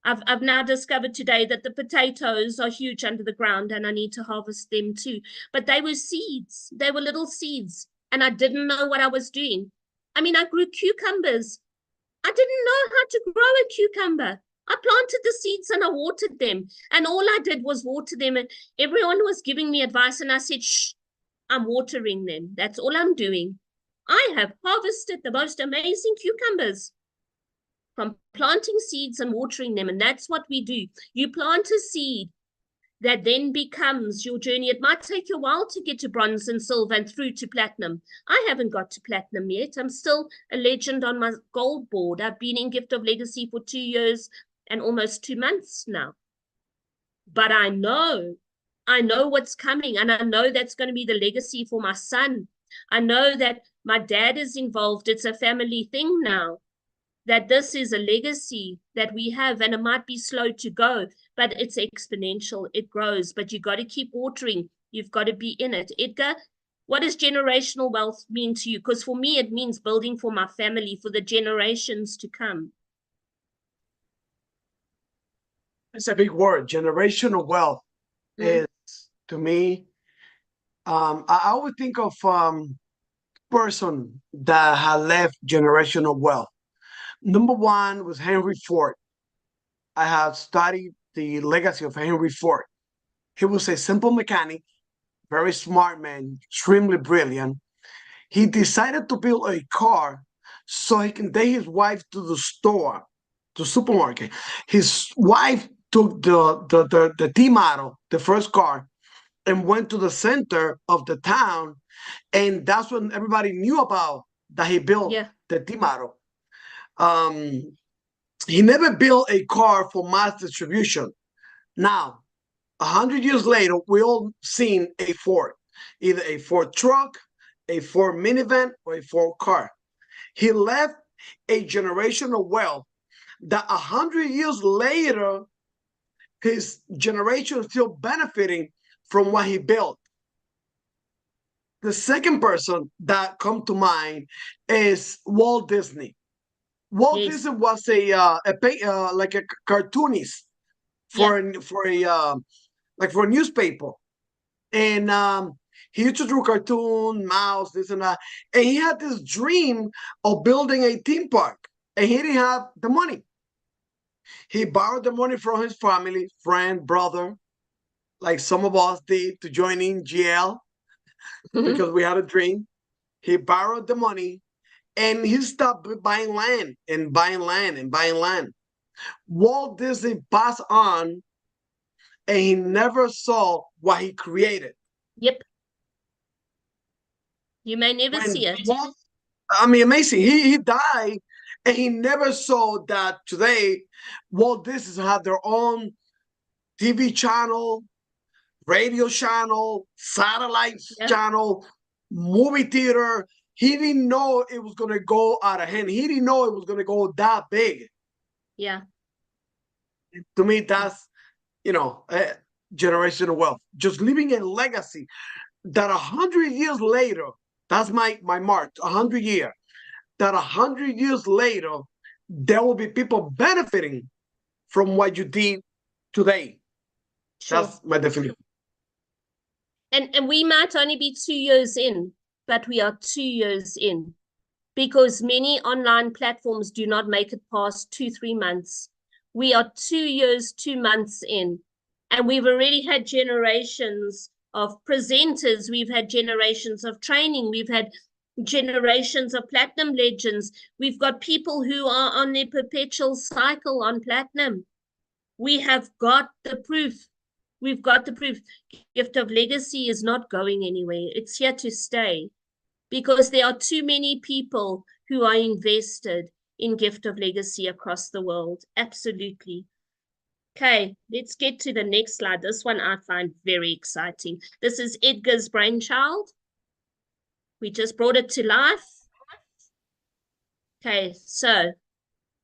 I've now discovered today that the potatoes are huge under the ground and I need to harvest them too. But they were seeds. They were little seeds. And I didn't know what I was doing. I mean, I grew cucumbers. I didn't know how to grow a cucumber. I planted the seeds and I watered them. And all I did was water them. And everyone was giving me advice. And I said, shh, I'm watering them. That's all I'm doing. I have harvested the most amazing cucumbers from planting seeds and watering them. And that's what we do. You plant a seed that then becomes your journey. It might take you a while to get to bronze and silver and through to platinum. I haven't got to platinum yet. I'm still a legend on my gold board. I've been in Gift of Legacy for 2 years and almost 2 months now. But I know what's coming, and I know that's going to be the legacy for my son. I know that my dad is involved. It's a family thing now, that this is a legacy that we have, and it might be slow to go, but it's exponential. It grows, but you got to keep watering. You've got to be in it. Edgar, what does generational wealth mean to you? Because for me, it means building for my family, for the generations to come. It's a big word. Generational wealth is, to me, I would think of person that had left generational wealth. Number one was Henry Ford. I have studied the legacy of Henry Ford. He was a simple mechanic, very smart man, extremely brilliant. He decided to build a car so he can take his wife to the store, the supermarket. His wife took the T model, the first car, and went to the center of the town, and that's when everybody knew about that he built Yeah. the T model. He never built a car for mass distribution. Now, 100 years later, we all seen a Ford, either a Ford truck, a Ford minivan, or a Ford car. He left a generational wealth that 100 years later, his generation is still benefiting from what he built. The second person that come to mind is Walt Disney. Walt Yes. Disney was like a cartoonist for a newspaper, and he used to do cartoon, mouse, this and that, and he had this dream of building a theme park, and he didn't have the money. He borrowed the money from his family, friend, brother, like some of us did to join in GL because we had a dream. He borrowed the money and he stopped buying land and buying land and buying land. Walt Disney passed on and he never saw what he created. Yep. You may never see it. I mean, amazing. He died and he never saw that today Walt Disney had their own TV channel, radio channel, satellite channel, movie theater. He didn't know it was going to go out of hand. He didn't know it was going to go that big. Yeah. To me, that's, generational wealth. Just leaving a legacy that 100 years later, that's my mark, 100 years, that 100 years later, there will be people benefiting from what you did today. Sure. That's my definition. And we might only be 2 years in, but we are 2 years in, because many online platforms do not make it past 2-3 months. We are 2 years, 2 months in, and we've already had generations of presenters. We've had generations of training. We've had generations of platinum legends. We've got people who are on their perpetual cycle on platinum. We have got the proof. We've got the proof. Gift of Legacy is not going anywhere. It's here to stay, because there are too many people who are invested in Gift of Legacy across the world. Absolutely. Okay, let's get to the next slide. This one I find very exciting. This is Edgar's brainchild. We just brought it to life. Okay, so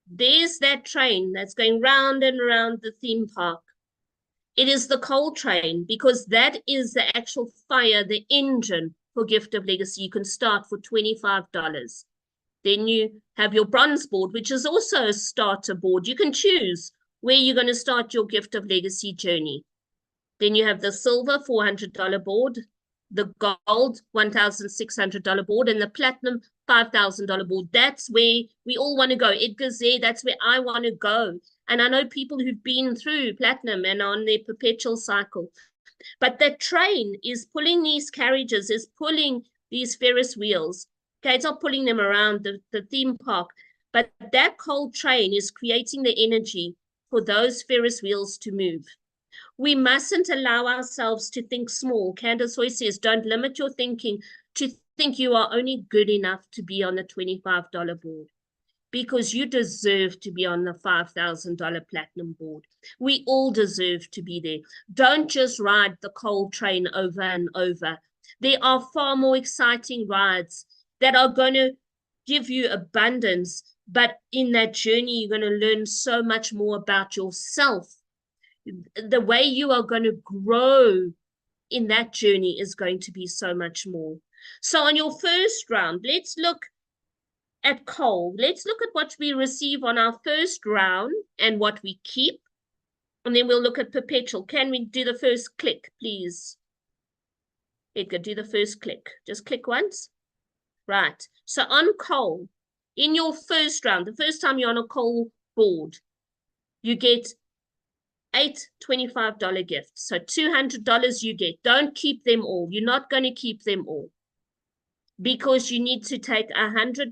there's that train that's going round and round the theme park. It is the coal train, because that is the actual fire, the engine for Gift of Legacy. You can start for $25. Then you have your bronze board, which is also a starter board. You can choose where you're going to start your Gift of Legacy journey. Then you have the silver $400 board, the gold $1,600 board, and the platinum $5,000 board. That's where we all want to go. Edgar's there. That's where I want to go. And I know people who've been through platinum and on their perpetual cycle. But that train is pulling these carriages, is pulling these Ferris wheels. Okay, it's not pulling them around the theme park, but that coal train is creating the energy for those Ferris wheels to move. We mustn't allow ourselves to think small. Candace Hoy says, don't limit your thinking to think you are only good enough to be on the $25 board, because you deserve to be on the $5,000 platinum board. We all deserve to be there. Don't just ride the coal train over and over. There are far more exciting rides that are going to give you abundance, but in that journey, you're going to learn so much more about yourself. The way you are going to grow in that journey is going to be so much more. So on your first round, let's look at coal. Let's look at what we receive on our first round and what we keep. And then we'll look at perpetual. Can we do the first click, please? Edgar, do the first click. Just click once. Right. So on coal, in your first round, the first time you're on a coal board, you get 8 $25 gifts. So $200 you get. Don't keep them all. You're not going to keep them all. because you need to take $100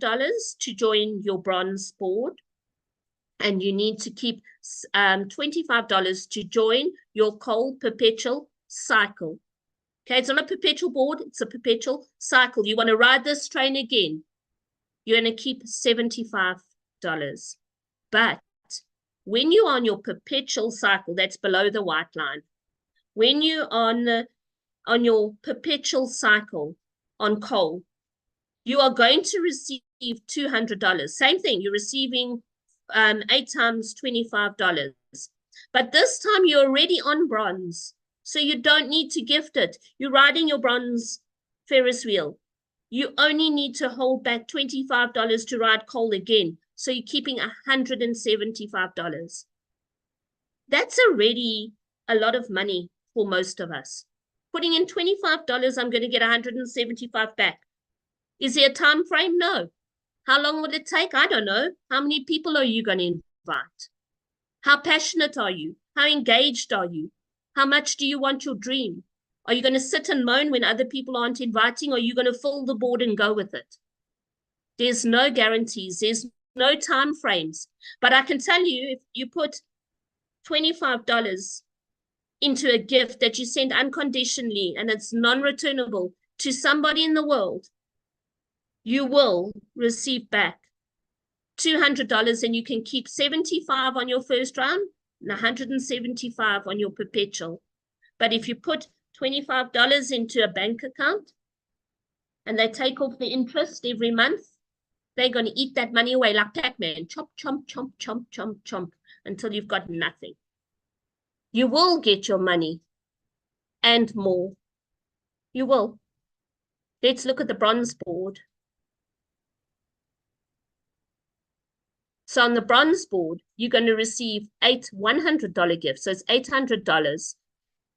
to join your bronze board, and you need to keep $25 to join your coal perpetual cycle. Okay, it's not a perpetual board, it's a perpetual cycle. You want to ride this train again, you're going to keep $75. But when you're on your perpetual cycle, that's below the white line. When you're on your perpetual cycle on coal, you are going to receive $200. Same thing, you're receiving 8 times $25. But this time you're already on bronze, so you don't need to gift it. You're riding your bronze Ferris wheel. You only need to hold back $25 to ride coal again. So you're keeping $175. That's already a lot of money for most of us. Putting in $25, I'm going to get $175 back. Is there a time frame? No. How long would it take? I don't know. How many people are you going to invite? How passionate are you? How engaged are you? How much do you want your dream? Are you going to sit and moan when other people aren't inviting, or are you going to fill the board and go with it? There's no guarantees. There's no time frames. But I can tell you, if you put $25 into a gift that you send unconditionally and it's non-returnable to somebody in the world, you will receive back $200, and you can keep $75 on your first round and $175 on your perpetual. But if you put $25 into a bank account and they take off the interest every month, they're going to eat that money away like Pac-Man. Chomp, chomp, chomp, chomp, chomp, chomp, until you've got nothing. You will get your money and more. You will. Let's look at the bronze board. So on the bronze board, you're going to receive 8 $100 gifts. So it's $800.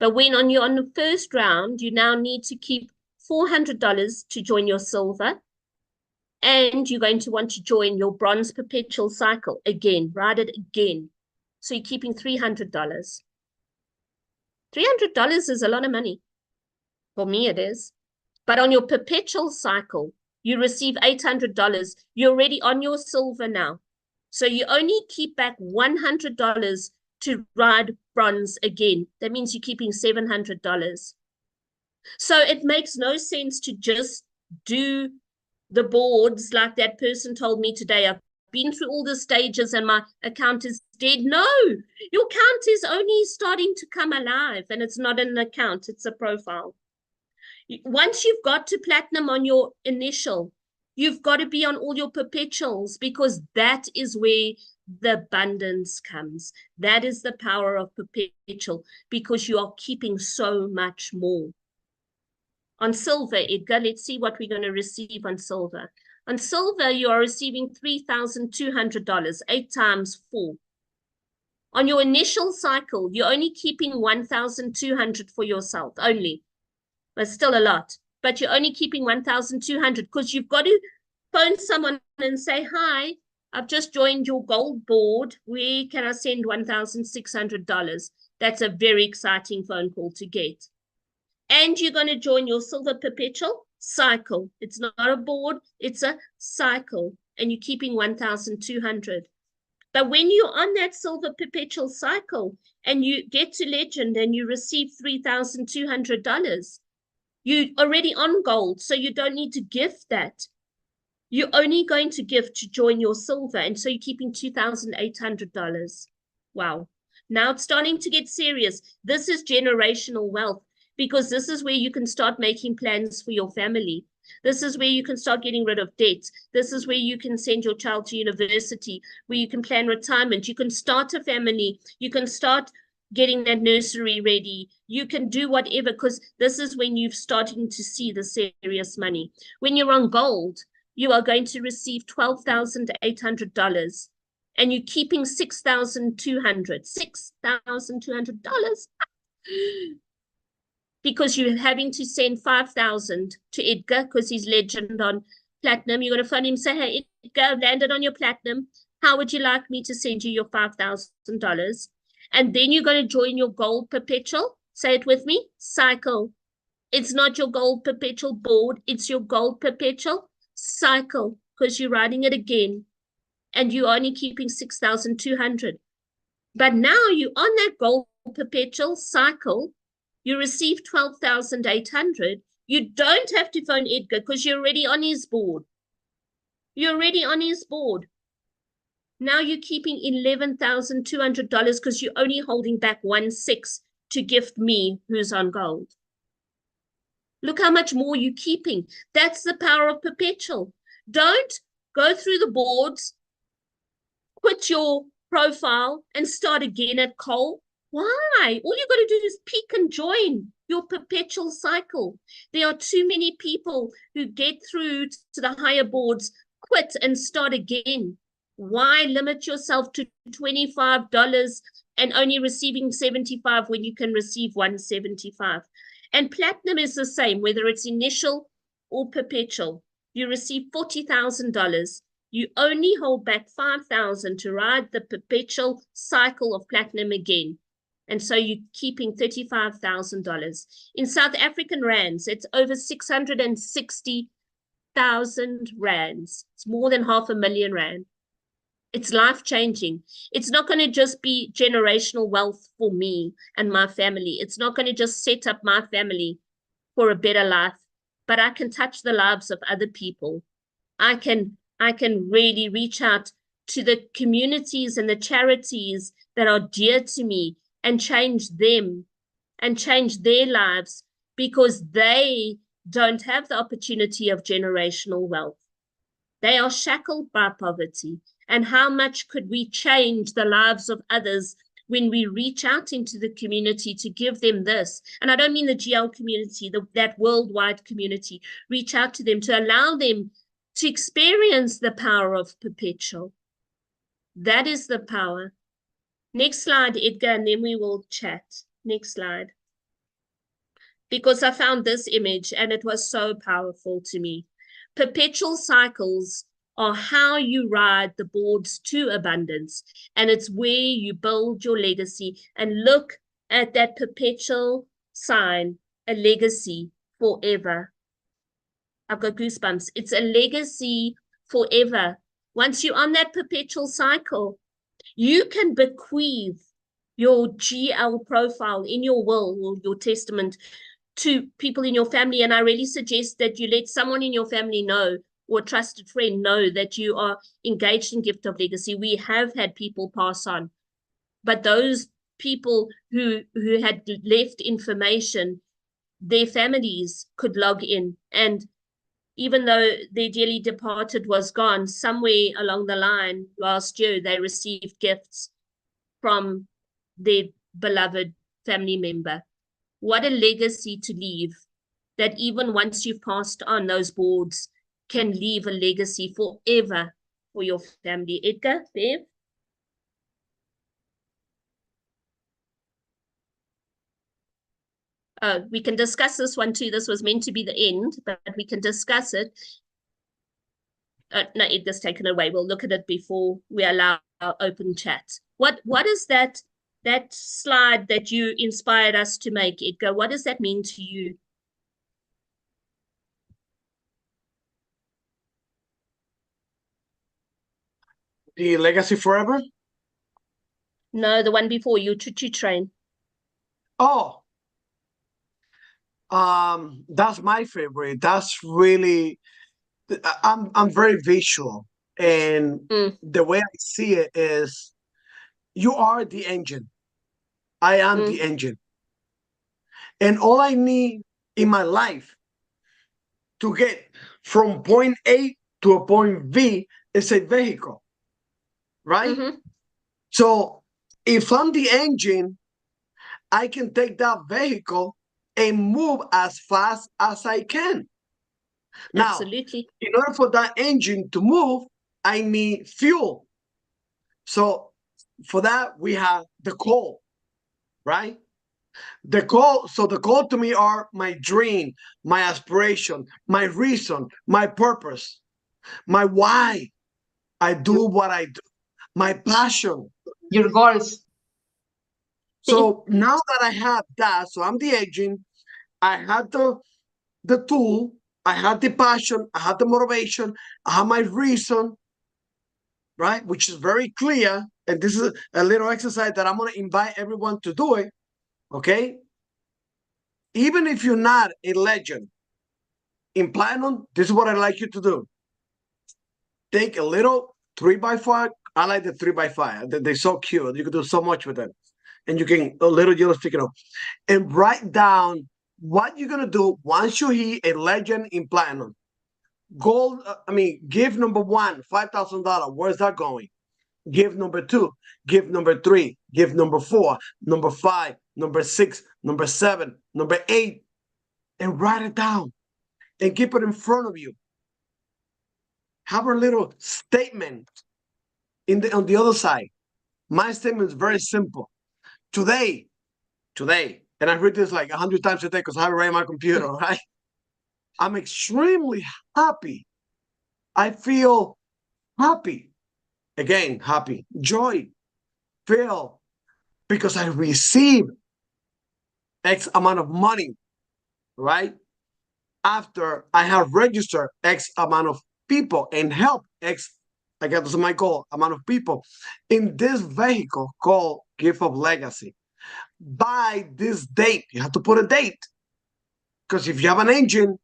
But when on the first round, you now need to keep $400 to join your silver. And you're going to want to join your bronze perpetual cycle again, ride it again. So you're keeping $300. $300 is a lot of money. For me, it is. But on your perpetual cycle, you receive $800. You're already on your silver now. So you only keep back $100 to ride bronze again. That means you're keeping $700. So it makes no sense to just do the boards like that person told me today. I've been through all the stages and my account is dead. No, your account is only starting to come alive, and it's not an account, it's a profile. Once you've got to platinum on your initial, you've got to be on all your perpetuals, because that is where the abundance comes. That is the power of perpetual, because you are keeping so much more. On silver, Edgar, let's see what we're going to receive on silver. On silver, you are receiving $3,200, 8 times 4. On your initial cycle, you're only keeping $1,200 for yourself, only. But still a lot. But you're only keeping $1,200 because you've got to phone someone and say, hi, I've just joined your gold board. Where can I send $1,600? That's a very exciting phone call to get. And you're going to join your silver perpetual cycle. It's not a board, it's a cycle. And you're keeping $1,200. But when you're on that silver perpetual cycle and you get to legend and you receive $3,200, you're already on gold, so you don't need to gift that. You're only going to gift to join your silver, and so you're keeping $2,800. Wow. Now it's starting to get serious. This is generational wealth, because this is where you can start making plans for your family. This is where you can start getting rid of debt. This is where you can send your child to university, where you can plan retirement. You can start a family. You can start getting that nursery ready. You can do whatever, because this is when you're starting to see the serious money. When you're on gold, you are going to receive $12,800, and you're keeping $6,200. $6,200. Because you're having to send $5,000 to Edgar because he's legend on platinum. You're going to phone him and say, hey, Edgar, I've landed on your platinum. How would you like me to send you your $5,000? And then you're going to join your gold perpetual. Say it with me, cycle. It's not your gold perpetual board, it's your gold perpetual cycle, because you're writing it again and you're only keeping 6,200. But now you're on that gold perpetual cycle, you receive 12,800. You don't have to phone Edgar because you're already on his board. You're already on his board. Now you're keeping $11,200 because you're only holding back 1/6 to gift me, who's on gold. Look how much more you're keeping. That's the power of perpetual. Don't go through the boards, quit your profile, and start again at coal. Why? All you got to do is peek and join your perpetual cycle. There are too many people who get through to the higher boards, quit and start again. Why limit yourself to $25 and only receiving 75 when you can receive 175? And platinum is the same, whether it's initial or perpetual. You receive $40,000. You only hold back 5,000 to ride the perpetual cycle of platinum again. And so you're keeping $35,000. In South African rands, it's over 660,000 rands. It's more than 500,000 rand. It's life-changing. It's not going to just be generational wealth for me and my family. It's not going to just set up my family for a better life, but I can touch the lives of other people. I can really reach out to the communities and the charities that are dear to me and change them and change their lives because they don't have the opportunity of generational wealth. They are shackled by poverty. And how much could we change the lives of others when we reach out into the community to give them this? And I don't mean the GL community, that worldwide community. Reach out to them to allow them to experience the power of perpetual. That is the power. Next slide, Edgar, and then we will chat. Next slide. Because I found this image and it was so powerful to me. Perpetual cycles are how you ride the boards to abundance. And it's where you build your legacy. And look at that perpetual sign, a legacy forever. I've got goosebumps. It's a legacy forever. Once you're on that perpetual cycle, you can bequeath your GL profile in your will or your testament to people in your family. And I really suggest that you let someone in your family know, or a trusted friend know, that you are engaged in gift of legacy. We have had people pass on, but those people who had left information, their families could log in. And even though their dearly departed was gone, somewhere along the line last year, they received gifts from their beloved family member. What a legacy to leave, that even once you've passed on, those boards can leave a legacy forever for your family. Edgar, Bev? We can discuss this one too. This was meant to be the end, but we can discuss it. No, Edgar's taken away. We'll look at it before we allow our open chat. What is that slide that you inspired us to make, Edgar? What does that mean to you? The Legacy Forever? No, the one before you, Choo-Choo Train. Oh, that's my favorite. That's really, I'm very visual, and the way I see it is, you are the engine. I am the engine. And all I need in my life to get from point A to a point B is a vehicle, right? So if I'm the engine, I can take that vehicle and move as fast as I can. Now, absolutely, in order for that engine to move, I need fuel. So for that, we have the coal, right? The coal to me are my dream, my aspiration, my reason, my purpose, my why I do what I do, my passion. Your goals. So now that I have that, so I'm the engine, I had the tool, I had the passion, I had the motivation, I had my reason, right? Which is very clear. And this is a little exercise that I'm going to invite everyone to do it. Okay. Even if you're not a legend in platinum, this is what I'd like you to do. Take a little 3x5. I like the 3x5. They're so cute. You can do so much with them. And you can a little yellow stick it up and write down what you're gonna do once you hit a legend in platinum. Gold, gift number one, $5,000. Where's that going? Gift number two, gift number three, gift number four, number five, number six, number seven, number eight, and write it down and keep it in front of you. Have a little statement on the other side. My statement is very simple. Today, and I read this like 100 times a day because I have it right on my computer, right? I'm extremely happy. I feel happy. Again, happy. Joy. Feel. Because I receive X amount of money, right? After I have registered X amount of people and help X, again, this is my goal, amount of people in this vehicle called Gift of Legacy. By this date, you have to put a date. Because if you have an engine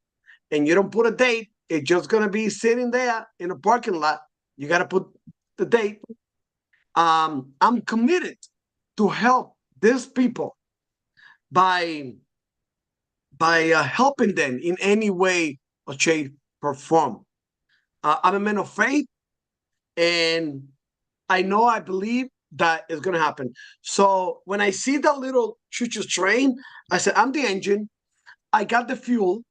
and you don't put a date, it's just going to be sitting there in a parking lot. You got to put the date. I'm committed to help these people by helping them in any way or shape or form. I'm a man of faith, and I believe that is going to happen. So when I see that little choo-choo train, I said, I'm the engine. I got the fuel.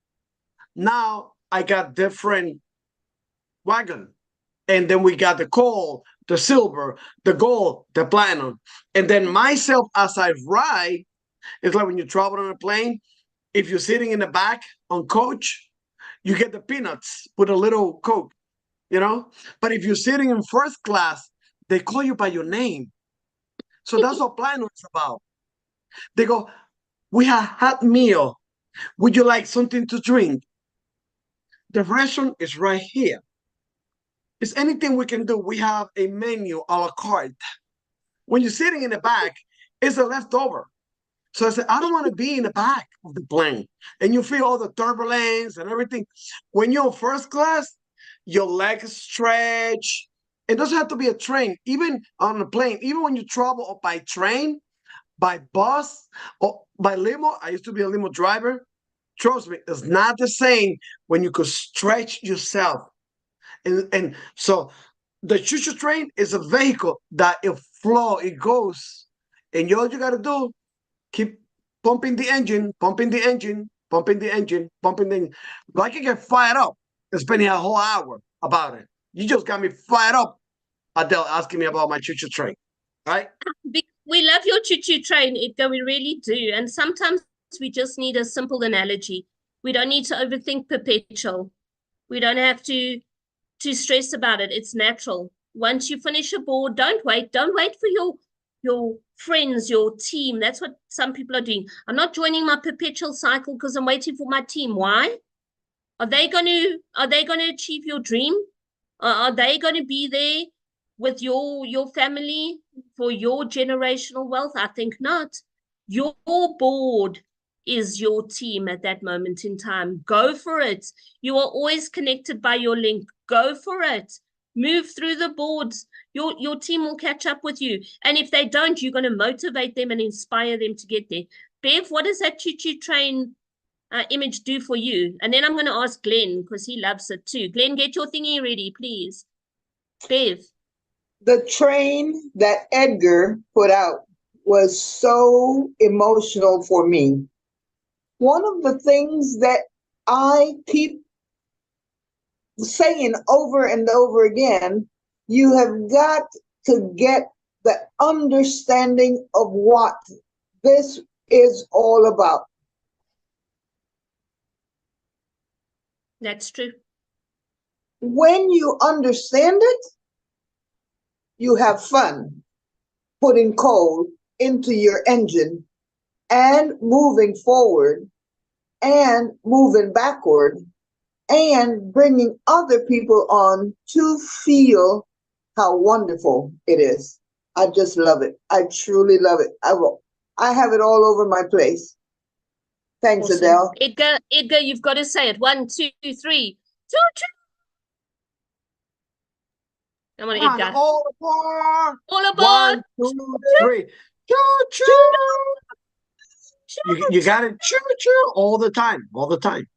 Now I got different wagon. And then we got the coal, the silver, the gold, the platinum. And then myself, as I ride, it's like when you travel on a plane, if you're sitting in the back on coach, you get the peanuts with a little Coke, But if you're sitting in first class, they call you by your name. So that's what platinum is about. They go, we have hot meal. Would you like something to drink? The restaurant is right here. Is anything we can do? We have a menu a la carte. When you're sitting in the back, it's a leftover. So I said, I don't want to be in the back of the plane. And you feel all the turbulence and everything. When you're first class, your legs stretch. It doesn't have to be a train. Even on a plane, even when you travel by train, by bus, or by limo, I used to be a limo driver. Trust me, it's not the same when you could stretch yourself. And so the choo-choo train is a vehicle that it goes. And all you got to do, keep pumping the engine, pumping the engine, pumping the engine, pumping the engine. I can get fired up and spending a whole hour about it. You just got me fired up, Adele, asking me about my choo-choo train, right? We love your choo-choo train, Edgar, we really do. And sometimes we just need a simple analogy. We don't need to overthink perpetual. We don't have to stress about it. It's natural. Once you finish a board, don't wait. Don't wait for your friends, your team. That's what some people are doing. I'm not joining my perpetual cycle because I'm waiting for my team. Why? Are they going to achieve your dream? Are they going to be there with your family for your generational wealth? I think not. Your board is your team at that moment in time. Go for it. You are always connected by your link. Go for it. Move through the boards. Your team will catch up with you. And if they don't, you're going to motivate them and inspire them to get there. Bev, what does that choo-choo train image do for you? And then I'm going to ask Glenn because he loves it too. Glenn, get your thingy ready, please. Bev. The train that Edgar put out was so emotional for me. One of the things that I keep saying over and over again, you have got to get the understanding of what this is all about. That's true. When you understand it, you have fun putting coal into your engine and moving forward and moving backward and bringing other people on to feel how wonderful it is. I just love it. I truly love it. I have it all over my place. Thanks, Awesome. Adele. Edgar, you've got to say it. 1, 2, 3. Choo choo. Come on, Edgar. All aboard! All aboard. 1, 2, 3. Choo choo! You got it choo choo all the time, all the time.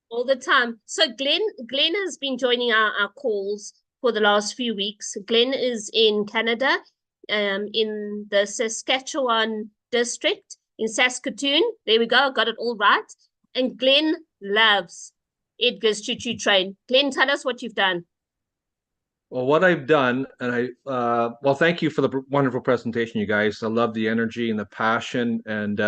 All the time. So Glenn has been joining our calls for the last few weeks. Glenn is in Canada, in the Saskatchewan district, in Saskatoon. There we go, got it all right. And Glenn loves Edgar's Choo Choo Train. Glenn, tell us what you've done. Well, what I've done, and well, thank you for the wonderful presentation, you guys. I love the energy and the passion, and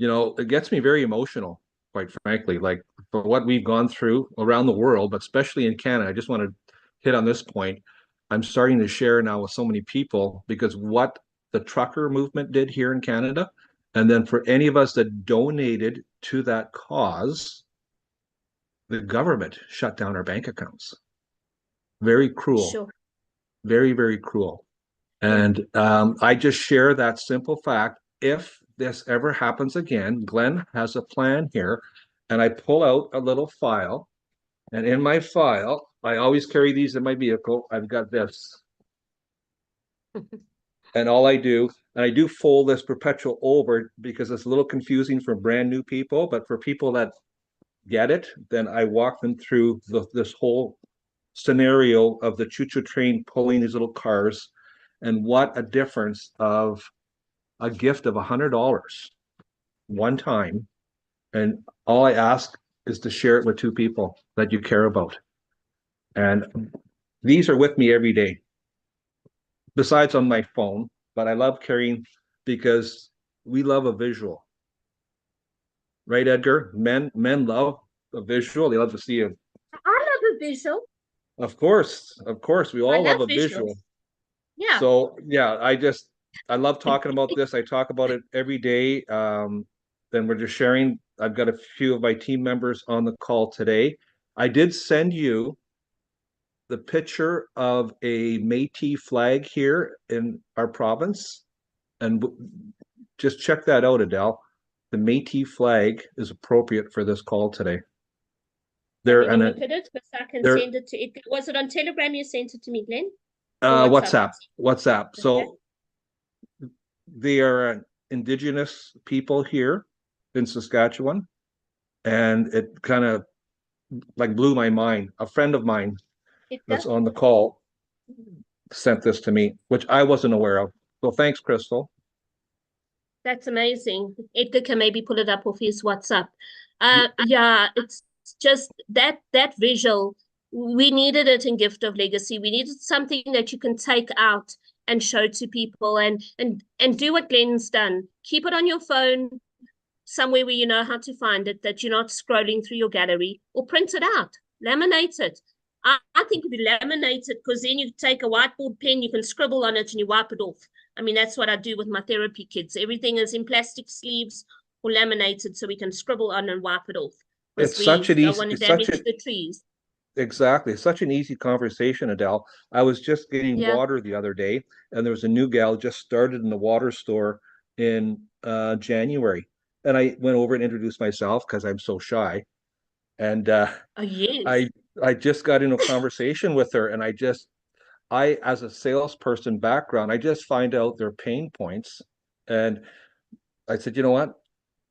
it gets me very emotional, quite frankly, like for what we've gone through around the world, but especially in Canada. I just want to hit on this point. I'm starting to share now with so many people because what the trucker movement did here in Canada, and then for any of us that donated to that cause, the government shut down our bank accounts. Very cruel. Sure. Very, very cruel. And I just share that simple fact. If this ever happens again, Glenn has a plan here, and I pull out a little file, and in my file, I always carry these in my vehicle. I've got this. And all I do, and I do fold this perpetual over because it's a little confusing for brand new people, but for people that get it, then I walk them through this whole scenario of the choo-choo train pulling these little cars, and what a difference of a gift of $100 one time. And all I ask is to share it with 2 people that you care about. And these are with me every day, besides on my phone, but I love carrying because we love a visual. Right, Edgar? Men love a visual. They love to see a. I love a visual. Of course, we all love a visual. Yeah. So yeah, I love talking about this. I talk about it every day. Then we're just sharing. I've got a few of my team members on the call today. I did send you the picture of a Métis flag here in our province, and just check that out, Adele. The Métis flag is appropriate for this call today. Look at it, because I can send it to it. Was it on Telegram you sent it to me, Glenn? WhatsApp. Okay. So they are Indigenous people here in Saskatchewan, and it kind of like blew my mind. A friend of mine that's on the call sent this to me, which I wasn't aware of. So thanks, Crystal. That's amazing. Edgar can maybe pull it up off his WhatsApp. Yeah, it's just that visual. We needed it in Gift of Legacy. We needed something that you can take out and show to people, and do what Glenn's done. Keep it on your phone somewhere where you know how to find it, that you're not scrolling through your gallery, or print it out, laminate it. I think if you laminate it, because then you take a whiteboard pen, you can scribble on it and you wipe it off. I mean, that's what I do with my therapy kids. Everything is in plastic sleeves or laminated so we can scribble on and wipe it off. It's such an easy, don't want to damage the trees. Exactly. It's such an easy conversation, Adele. I was just getting water the other day, and there was a new gal just started in the water store in January. And I went over and introduced myself because I'm so shy. And I just got into a conversation with her, and I, as a salesperson background, I just find out their pain points. And I said, you know what?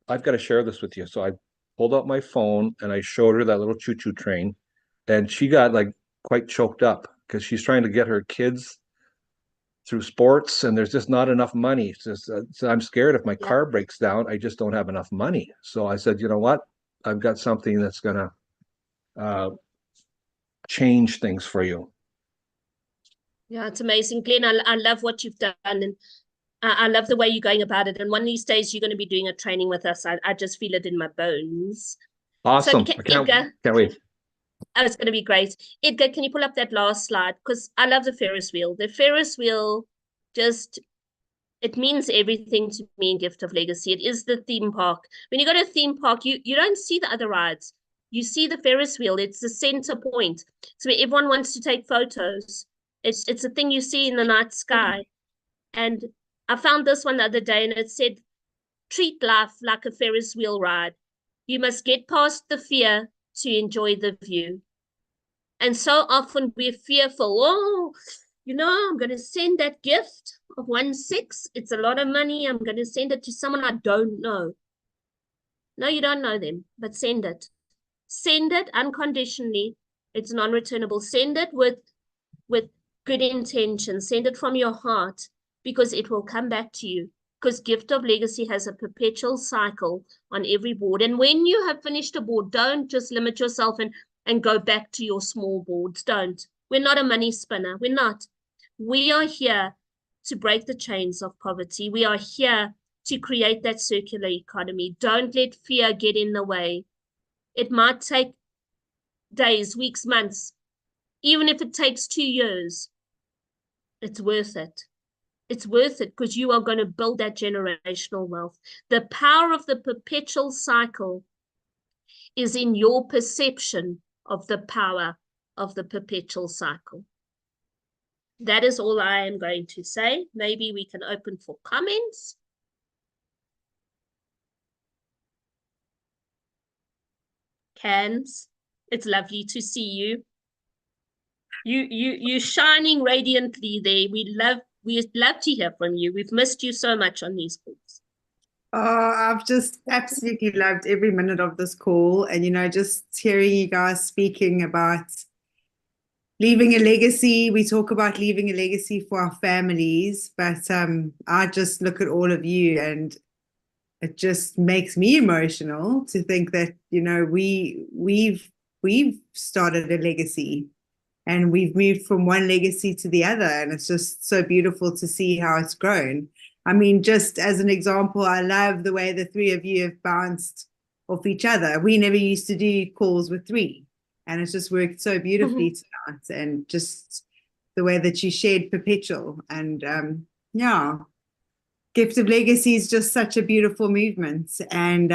I've got to share this with you. So I pulled out my phone and I showed her that little choo-choo train, and she got like quite choked up because she's trying to get her kids through sports, and there's just not enough money. It's just, so I'm scared if my car breaks down, I just don't have enough money. So I said, you know what? I've got something that's going to change things for you. Yeah, it's amazing. Glenn, I love what you've done, and I love the way you're going about it. And one of these days you're going to be doing a training with us. I just feel it in my bones. Awesome. So, Can't wait. Oh, it's going to be great. Edgar, can you pull up that last slide? Because I love the Ferris wheel. The Ferris wheel just It means everything to me in Gift of Legacy. It is the theme park. When you go to a theme park, you don't see the other rides. You see the Ferris wheel. It's the center point. It's where everyone wants to take photos. It's a thing you see in the night sky. And I found this one the other day, and it said, treat life like a Ferris wheel ride. You must get past the fear to enjoy the view. And so often we're fearful. Oh, I'm going to send that gift of 1.6. It's a lot of money. I'm going to send it to someone I don't know. No, you don't know them, but send it. Send it unconditionally. It's non-returnable. Send it with good intention. Send it from your heart, because it will come back to you. Because Gift of Legacy has a perpetual cycle on every board. And when you have finished a board, don't just limit yourself and go back to your small boards. Don't. We're not a money spinner. We're not. We are here to break the chains of poverty. We are here to create that circular economy. Don't let fear get in the way. It might take days, weeks, months. Even if it takes 2 years, it's worth it. It's worth it, because you are going to build that generational wealth. The power of the perpetual cycle is in your perception of the power of the perpetual cycle. That is all I am going to say. Maybe we can open for comments. Cans, it's lovely to see you. You're shining radiantly there. We'd love to hear from you. We've missed you so much on these calls. Oh, I've just absolutely loved every minute of this call. And, just hearing you guys speaking about leaving a legacy. We talk about leaving a legacy for our families, but I just look at all of you, and it just makes me emotional to think that, we've started a legacy, and we've moved from one legacy to the other. And it's just so beautiful to see how it's grown. I mean, just as an example, I love the way the three of you have bounced off each other. We never used to do calls with three, and it's just worked so beautifully tonight. And just the way that you shared perpetual, and yeah, Gift of Legacy is just such a beautiful movement. And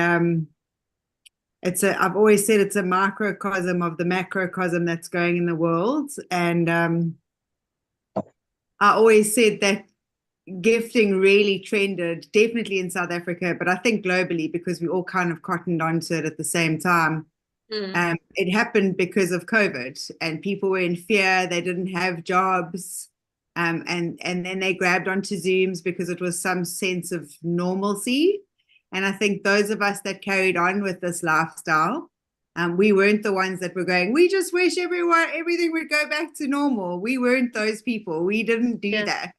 I've always said it's a microcosm of the macrocosm that's going in the world. And I always said that gifting really trended, definitely in South Africa, but I think globally, because we all kind of cottoned onto it at the same time. It happened because of COVID, and people were in fear. They didn't have jobs. And then they grabbed onto Zooms because it was some sense of normalcy. And I think those of us that carried on with this lifestyle, we weren't the ones that were going, we just wish everything would go back to normal. We weren't those people. We didn't do that.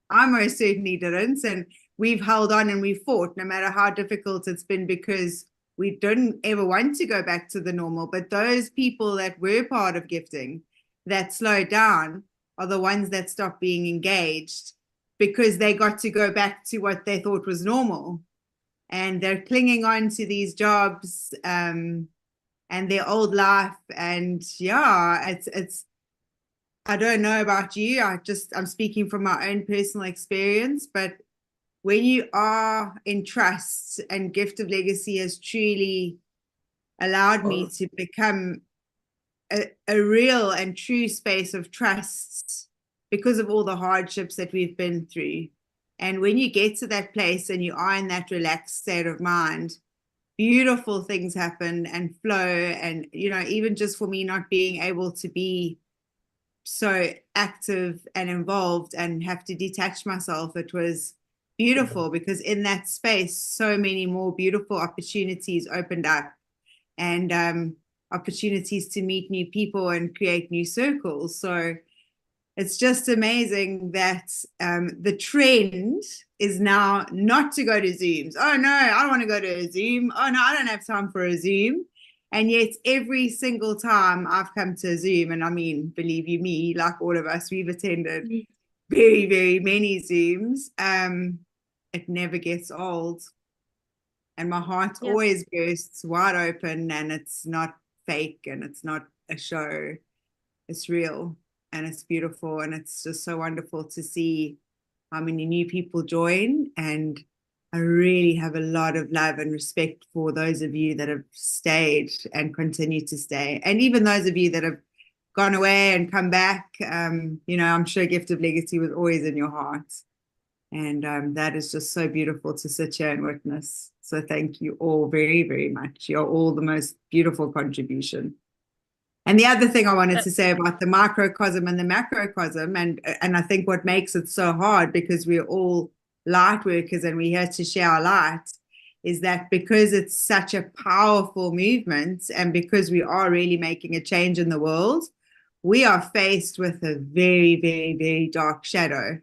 I most certainly didn't. And we've held on and we've fought, no matter how difficult it's been, because we didn't ever want to go back to the normal. But those people that were part of gifting that slowed down are the ones that stopped being engaged, because they got to go back to what they thought was normal. And they're clinging on to these jobs and their old life. And yeah, it's I don't know about you. I'm speaking from my own personal experience, but when you are in trust, and Gift of Legacy has truly allowed me to become a real and true space of trust, because of all the hardships that we've been through. And when you get to that place and you are in that relaxed state of mind, beautiful things happen and flow. And, even just for me not being able to be so active and involved and have to detach myself, it was beautiful, because in that space, so many more beautiful opportunities opened up, and opportunities to meet new people and create new circles. So it's just amazing that the trend is now not to go to Zooms. Oh, no, I don't want to go to a Zoom. Oh, no, I don't have time for a Zoom. And yet every single time I've come to a Zoom, and I mean, believe you me, like all of us, we've attended very, very many Zooms. It never gets old. And my heart always bursts wide open, and it's not fake, and it's not a show. It's real. And it's beautiful, and it's just so wonderful to see how many new people join. And I really have a lot of love and respect for those of you that have stayed and continue to stay. And even those of you that have gone away and come back, you know, I'm sure Gift of Legacy was always in your heart. And that is just so beautiful to sit here and witness. So thank you all very, very much. You're all the most beautiful contribution. And the other thing I wanted to say about the microcosm and the macrocosm, and I think what makes it so hard, because we're all light workers and we're here to share our light, is that because it's such a powerful movement and because we are really making a change in the world, we are faced with a very, very, very dark shadow.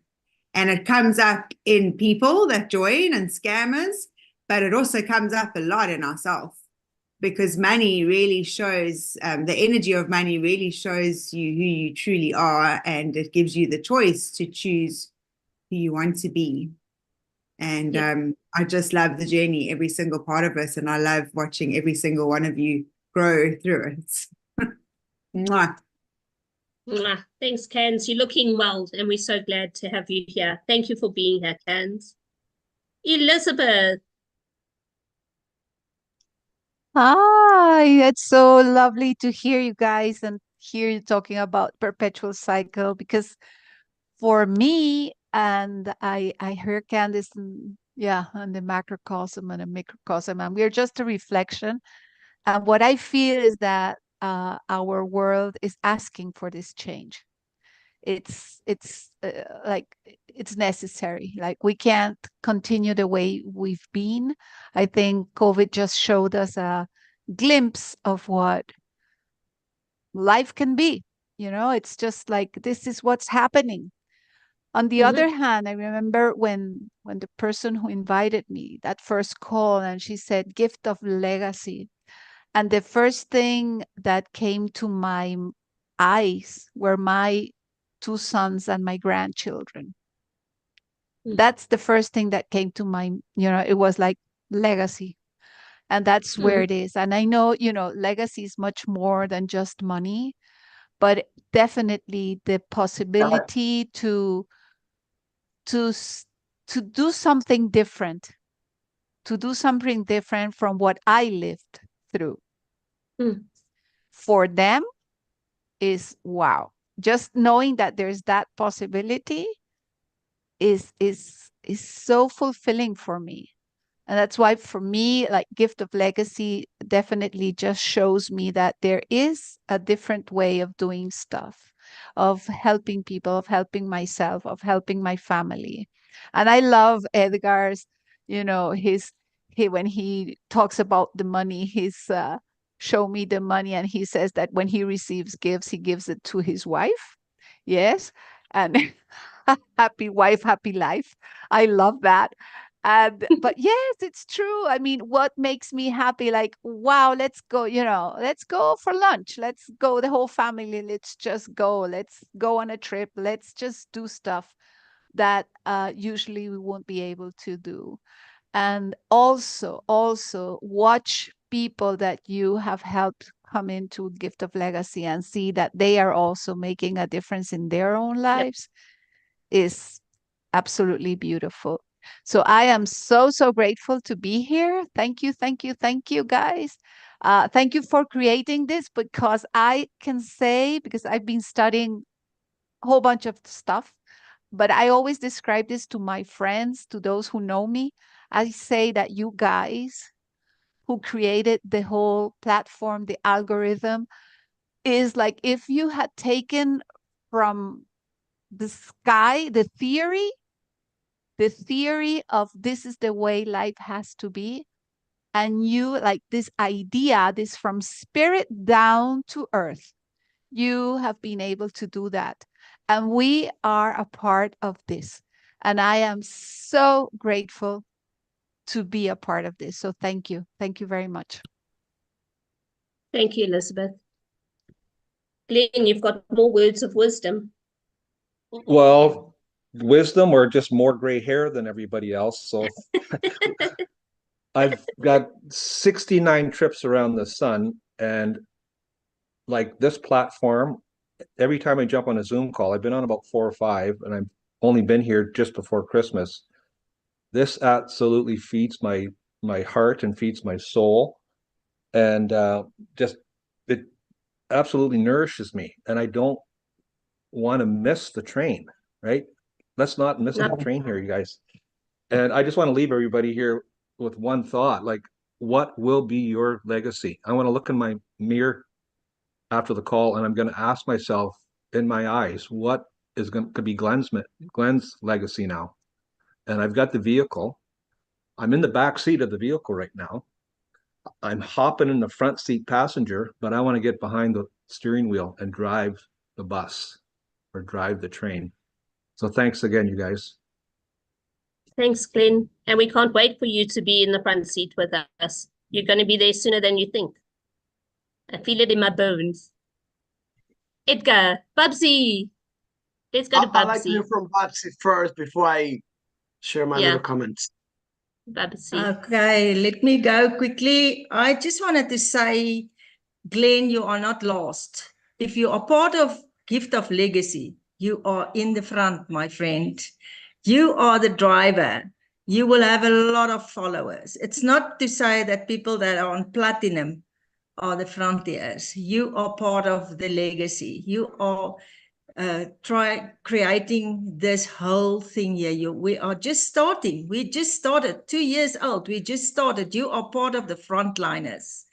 And it comes up in people that join and scammers, but it also comes up a lot in ourselves. Because money really shows, the energy of money really shows you who you truly are, and it gives you the choice to choose who you want to be. And I just love the journey, every single part of us, and I love watching every single one of you grow through it. Mwah. Mwah. Thanks, Cans. You're looking well, and we're so glad to have you here. Thank you for being here, Cans. Elizabeth. Hi, it's so lovely to hear you guys and hear you talking about perpetual cycle, because for me, and I heard Candice, and the macrocosm and the microcosm, and we're just a reflection. And what I feel is that our world is asking for this change. It's like it's necessary. Like we can't continue the way we've been. I think COVID just showed us a glimpse of what life can be. You know, it's just like this is what's happening. On the other hand, I remember when the person who invited me, that first call, and she said gift of legacy. And the first thing that came to my eyes were my 2 sons and my grandchildren. That's the first thing that came to my, it was like legacy. And that's where it is. And I know, legacy is much more than just money, but definitely the possibility to do something different, from what I lived through. For them is wow. Just knowing that there's that possibility is so fulfilling for me. And that's why for me, like Gift of Legacy definitely just shows me that there is a different way of doing stuff, of helping people, of helping myself, of helping my family. And I love Edgar's, when he talks about the money, his show me the money, and he says that when he receives gifts, he gives it to his wife. Yes. And happy wife, happy life. I love that. But yes, it's true. I mean, what makes me happy? Like, wow, let's go, let's go for lunch. Let's go, the whole family. Let's just go. Let's go on a trip. Let's just do stuff that usually we won't be able to do. And also watch people that you have helped come into Gift of Legacy and see that they are also making a difference in their own lives is absolutely beautiful. So I am so grateful to be here. Thank you, guys. Thank you for creating this, because I can say, because I've been studying a whole bunch of stuff, but I always describe this to my friends, to those who know me. I say that you guys who created the whole platform, the algorithm, is like if you had taken from the sky the theory of this is the way life has to be, and you like this idea, this from spirit down to earth, you have been able to do that. And we are a part of this. And I am so grateful to be a part of this. So thank you. Thank you very much. Thank you, Elizabeth. Glenn, you've got more words of wisdom. Well, wisdom or just more gray hair than everybody else. So I've got 69 trips around the sun, and like this platform, every time I jump on a Zoom call, I've been on about 4 or 5, and I'm only been here just before Christmas. This absolutely feeds my heart and feeds my soul, and just it absolutely nourishes me. And I don't want to miss the train, right? Let's not miss the No. train here, you guys. And I just want to leave everybody here with one thought, like, what will be your legacy? I want to look in my mirror after the call, and I'm going to ask myself in my eyes, what is going to be Glenn's legacy now? And I've got the vehicle. I'm in the back seat of the vehicle right now. I'm hopping in the front seat passenger, but I want to get behind the steering wheel and drive the bus or drive the train. So thanks again, you guys. Thanks, Glenn. And we can't wait for you to be in the front seat with us. You're going to be there sooner than you think. I feel it in my bones. Edgar, Bubsy. Let's go to I'd like to Bubsy. hear from Babsy first before I share my little comments. Bubsy. Okay, let me go quickly. I just wanted to say, Glenn, you are not lost. If you are part of Gift of Legacy, you are in the front, my friend. You are the driver. You will have a lot of followers. It's not to say that people that are on platinum are the frontiers. You are part of the legacy. You are creating this whole thing here. We are just starting. We just started 2 years old. We just started. You are part of the frontliners.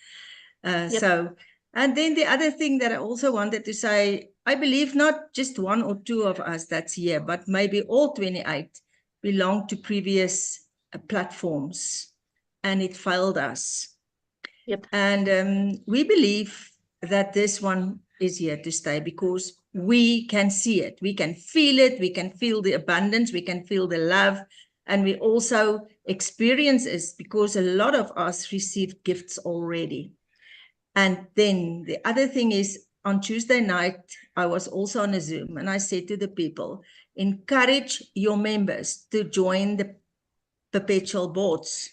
So, and then the other thing that I also wanted to say, I believe not just 1 or 2 of us that's here, but maybe all 28 belong to previous platforms, and it failed us. And we believe that this one is here to stay because we can see it, we can feel it, we can feel the abundance, we can feel the love, and we also experience it because a lot of us received gifts already. And then the other thing is, on Tuesday night, I was also on a Zoom, and I said to the people, encourage your members to join the perpetual boards.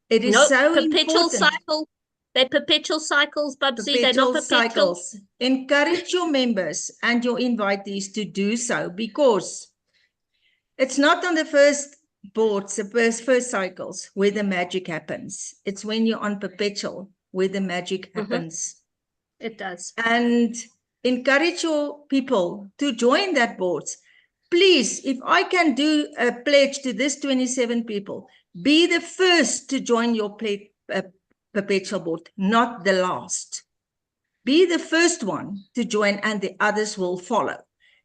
It is so perpetual important. cycle. They're perpetual cycles, Bubsy. They're Perpetual not perpetual cycles. Encourage your members and your invitees to do so, because it's not on the first boards, the first cycles where the magic happens. It's when you're on perpetual where the magic happens. It does. And encourage your people to join that boards. Please, if I can do a pledge to this 27 people, be the first to join your perpetual board, not the last. Be the first one to join, and the others will follow.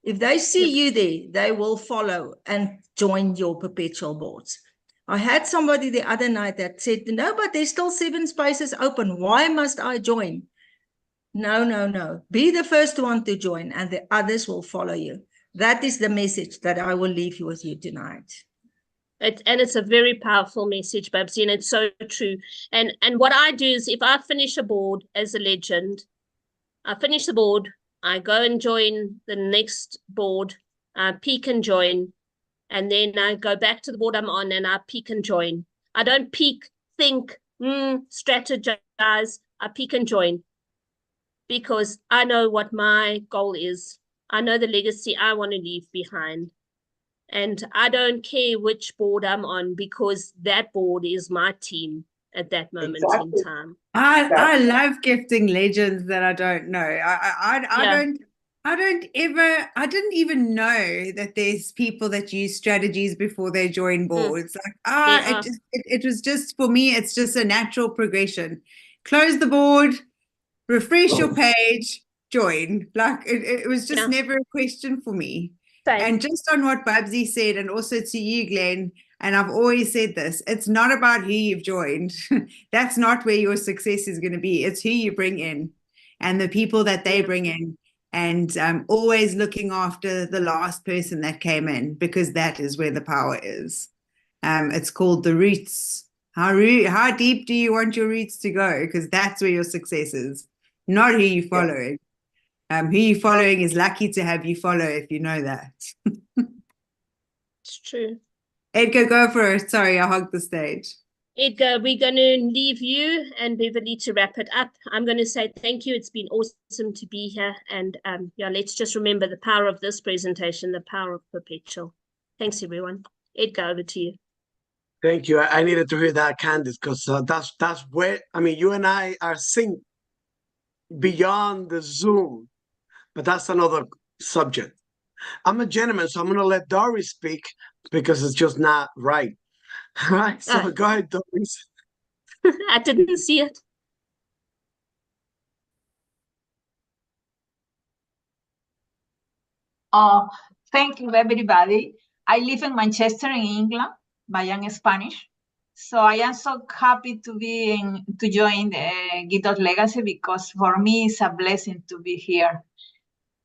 If they see you there, they will follow and join your perpetual boards. I had somebody the other night that said, no, but there's still 7 spaces open. Why must I join? No, no, no. Be the first one to join, and the others will follow you. That is the message that I will leave you with you tonight. And it's a very powerful message, Babsy, and it's so true. And what I do is, if I finish a board as a legend, I finish the board, I go and join the next board, I peek and join, and then I go back to the board I'm on and I peek and join. I don't peek, think, strategize. I peek and join because I know what my goal is. I know the legacy I want to leave behind. And I don't care which board I'm on, because that board is my team at that moment in time. I love gifting legends that I don't know. I didn't even know that there's people that use strategies before they join boards. It was just, for me, it's just a natural progression. Close the board, refresh your page, join. Like it was just never a question for me. Same. And just on what Bubsy said, and also to you, Glenn, and I've always said this, it's not about who you've joined. That's not where your success is going to be. It's who you bring in and the people that they bring in, and always looking after the last person that came in, because that is where the power is. It's called the roots. How deep do you want your roots to go? Because that's where your success is, not who you're following. Who you're following is lucky to have you follow, if you know that. It's true. Edgar, go for it. Sorry, I hogged the stage. Edgar, we're going to leave you and Beverly to wrap it up. I'm going to say thank you. It's been awesome to be here. And let's just remember the power of this presentation, the power of perpetual. Thanks, everyone. Edgar, over to you. Thank you. I needed to hear that, Candice, because that's where, I mean, you and I are synced beyond the Zoom, but that's another subject. I'm a gentleman, so I'm going to let Doris speak because it's just not right. All right, so go ahead, Doris. I didn't see it. Thank you, everybody. I live in Manchester, in England, but I'm Spanish. So I am so happy to join Guido's Legacy, because for me it's a blessing to be here.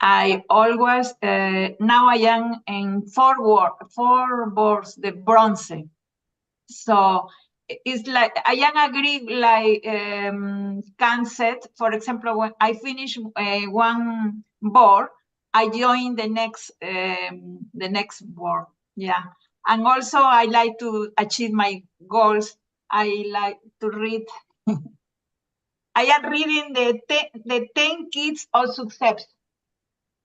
I always, now I am in four boards, the bronze. So it's like, I am agree, like concept. For example, when I finish one board, I join the next board. Yeah. And also I like to achieve my goals. I like to read. I am reading the 10 Keys of Success.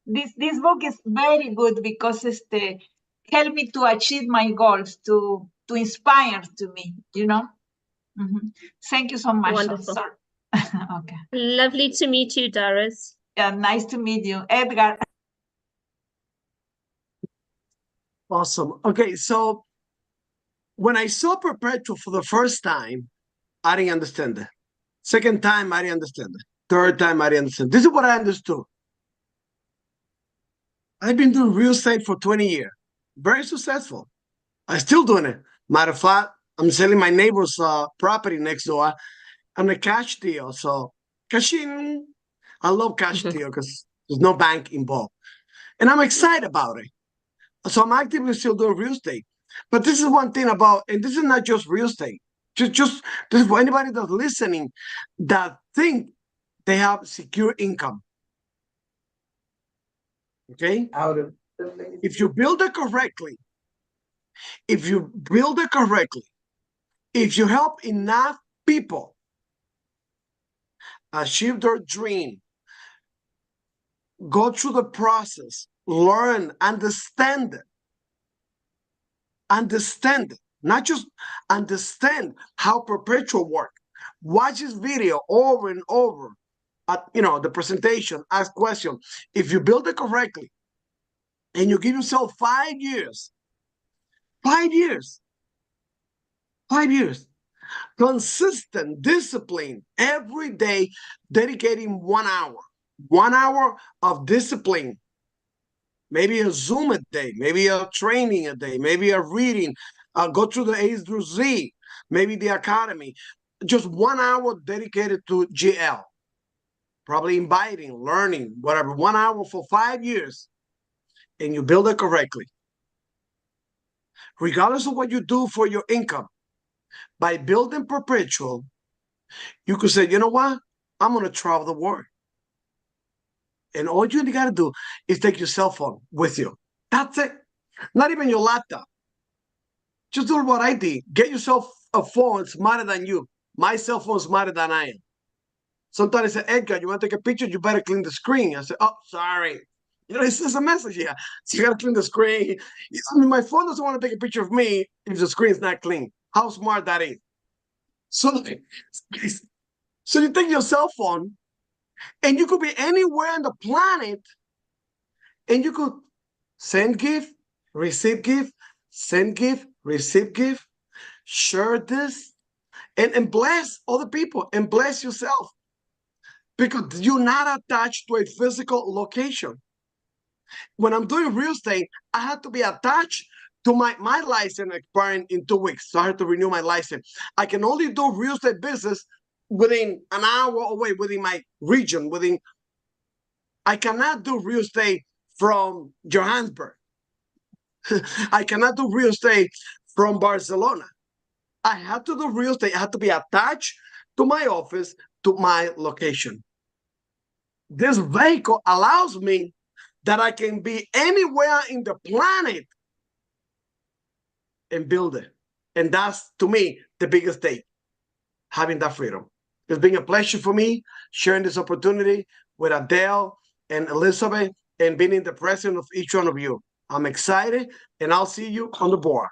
This book is very good because it's help me to achieve my goals, to inspire to me, you know. Thank you so much. Wonderful. Okay. Lovely to meet you, Doris. Yeah, nice to meet you, Edgar. Awesome. Okay, so when I saw Perpetual for the first time, I didn't understand it. Second time, I didn't understand it. Third time, I didn't understand. This is what I understood. I've been doing real estate for 20 years. Very successful. I'm still doing it. Matter of fact, I'm selling my neighbor's property next door on a cash deal. So cash in. I love cash deal because there's no bank involved. And I'm excited about it. So I'm actively still doing real estate. But this is one thing about, and this is not just real estate. Just this is for anybody that's listening that think they have secure income. Okay? If you build it correctly, if you help enough people achieve their dream, go through the process, learn, understand it, not just understand how Perpetual work. Watch this video over and over at, the presentation, ask questions. If you build it correctly and you give yourself 5 years, consistent discipline every day, dedicating 1 hour of discipline, maybe a Zoom a day, maybe a training a day, maybe a reading, go through the A through Z, maybe the academy, just 1 hour dedicated to GL, probably inviting, learning, whatever, 1 hour for 5 years, and you build it correctly. Regardless of what you do for your income, by building Perpetual, you could say, you know what? I'm going to travel the world. And all you got to do is take your cell phone with you. That's it. Not even your laptop. Just do what I did. Get yourself a phone smarter than you. My cell phone is smarter than I am. Sometimes I say, Edgar, you want to take a picture? You better clean the screen. I say, oh, sorry. It's just a message here. So you got to clean the screen. I mean, my phone doesn't want to take a picture of me if the screen is not clean. How smart that is. So you take your cell phone, and you could be anywhere on the planet, and you could send gift, receive gift, send gift, receive gift, share this, and bless other people and bless yourself. Because you're not attached to a physical location. When I'm doing real estate, I have to be attached to my license expiring in 2 weeks. So I have to renew my license. I can only do real estate business within an hour away, within my region, I cannot do real estate from Johannesburg. I cannot do real estate from Barcelona. I have to do real estate. I have to be attached to my office, to my location. This vehicle allows me that I can be anywhere in the planet and build it. And that's, to me, the biggest thing, having that freedom. It's been a pleasure for me sharing this opportunity with Adele and Elizabeth and being in the presence of each one of you. I'm excited, and I'll see you on the board.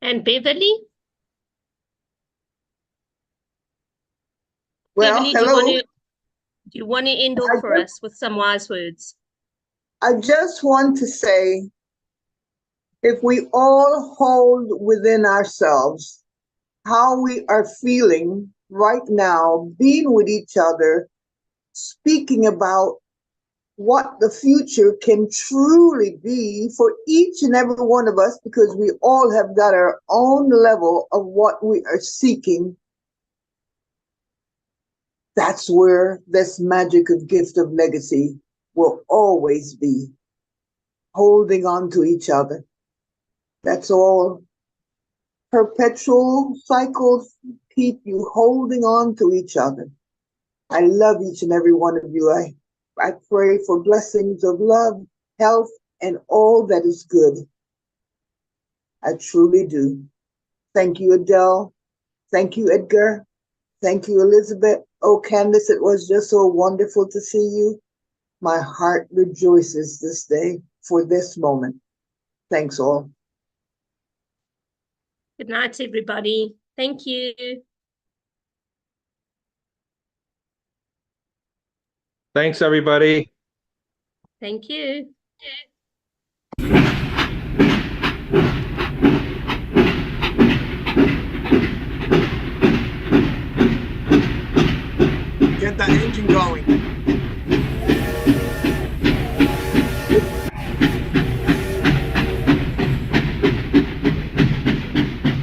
And Beverly? Well, Beverly, hello. do you want to end off for us with some wise words? I just want to say, if we all hold within ourselves how we are feeling right now, being with each other, speaking about what the future can truly be for each and every one of us, because we all have got our own level of what we are seeking. That's where this magic of gift of legacy will always be. Holding on to each other. That's all. Perpetual cycles keep you holding on to each other. I love each and every one of you. I pray for blessings of love, health, and all that is good. I truly do. Thank you, Adele. Thank you, Edgar. Thank you, Elizabeth. Oh, Candace, it was just so wonderful to see you. My heart rejoices this day for this moment. Thanks all. Good night, everybody. Thank you. Thanks, everybody. Thank you.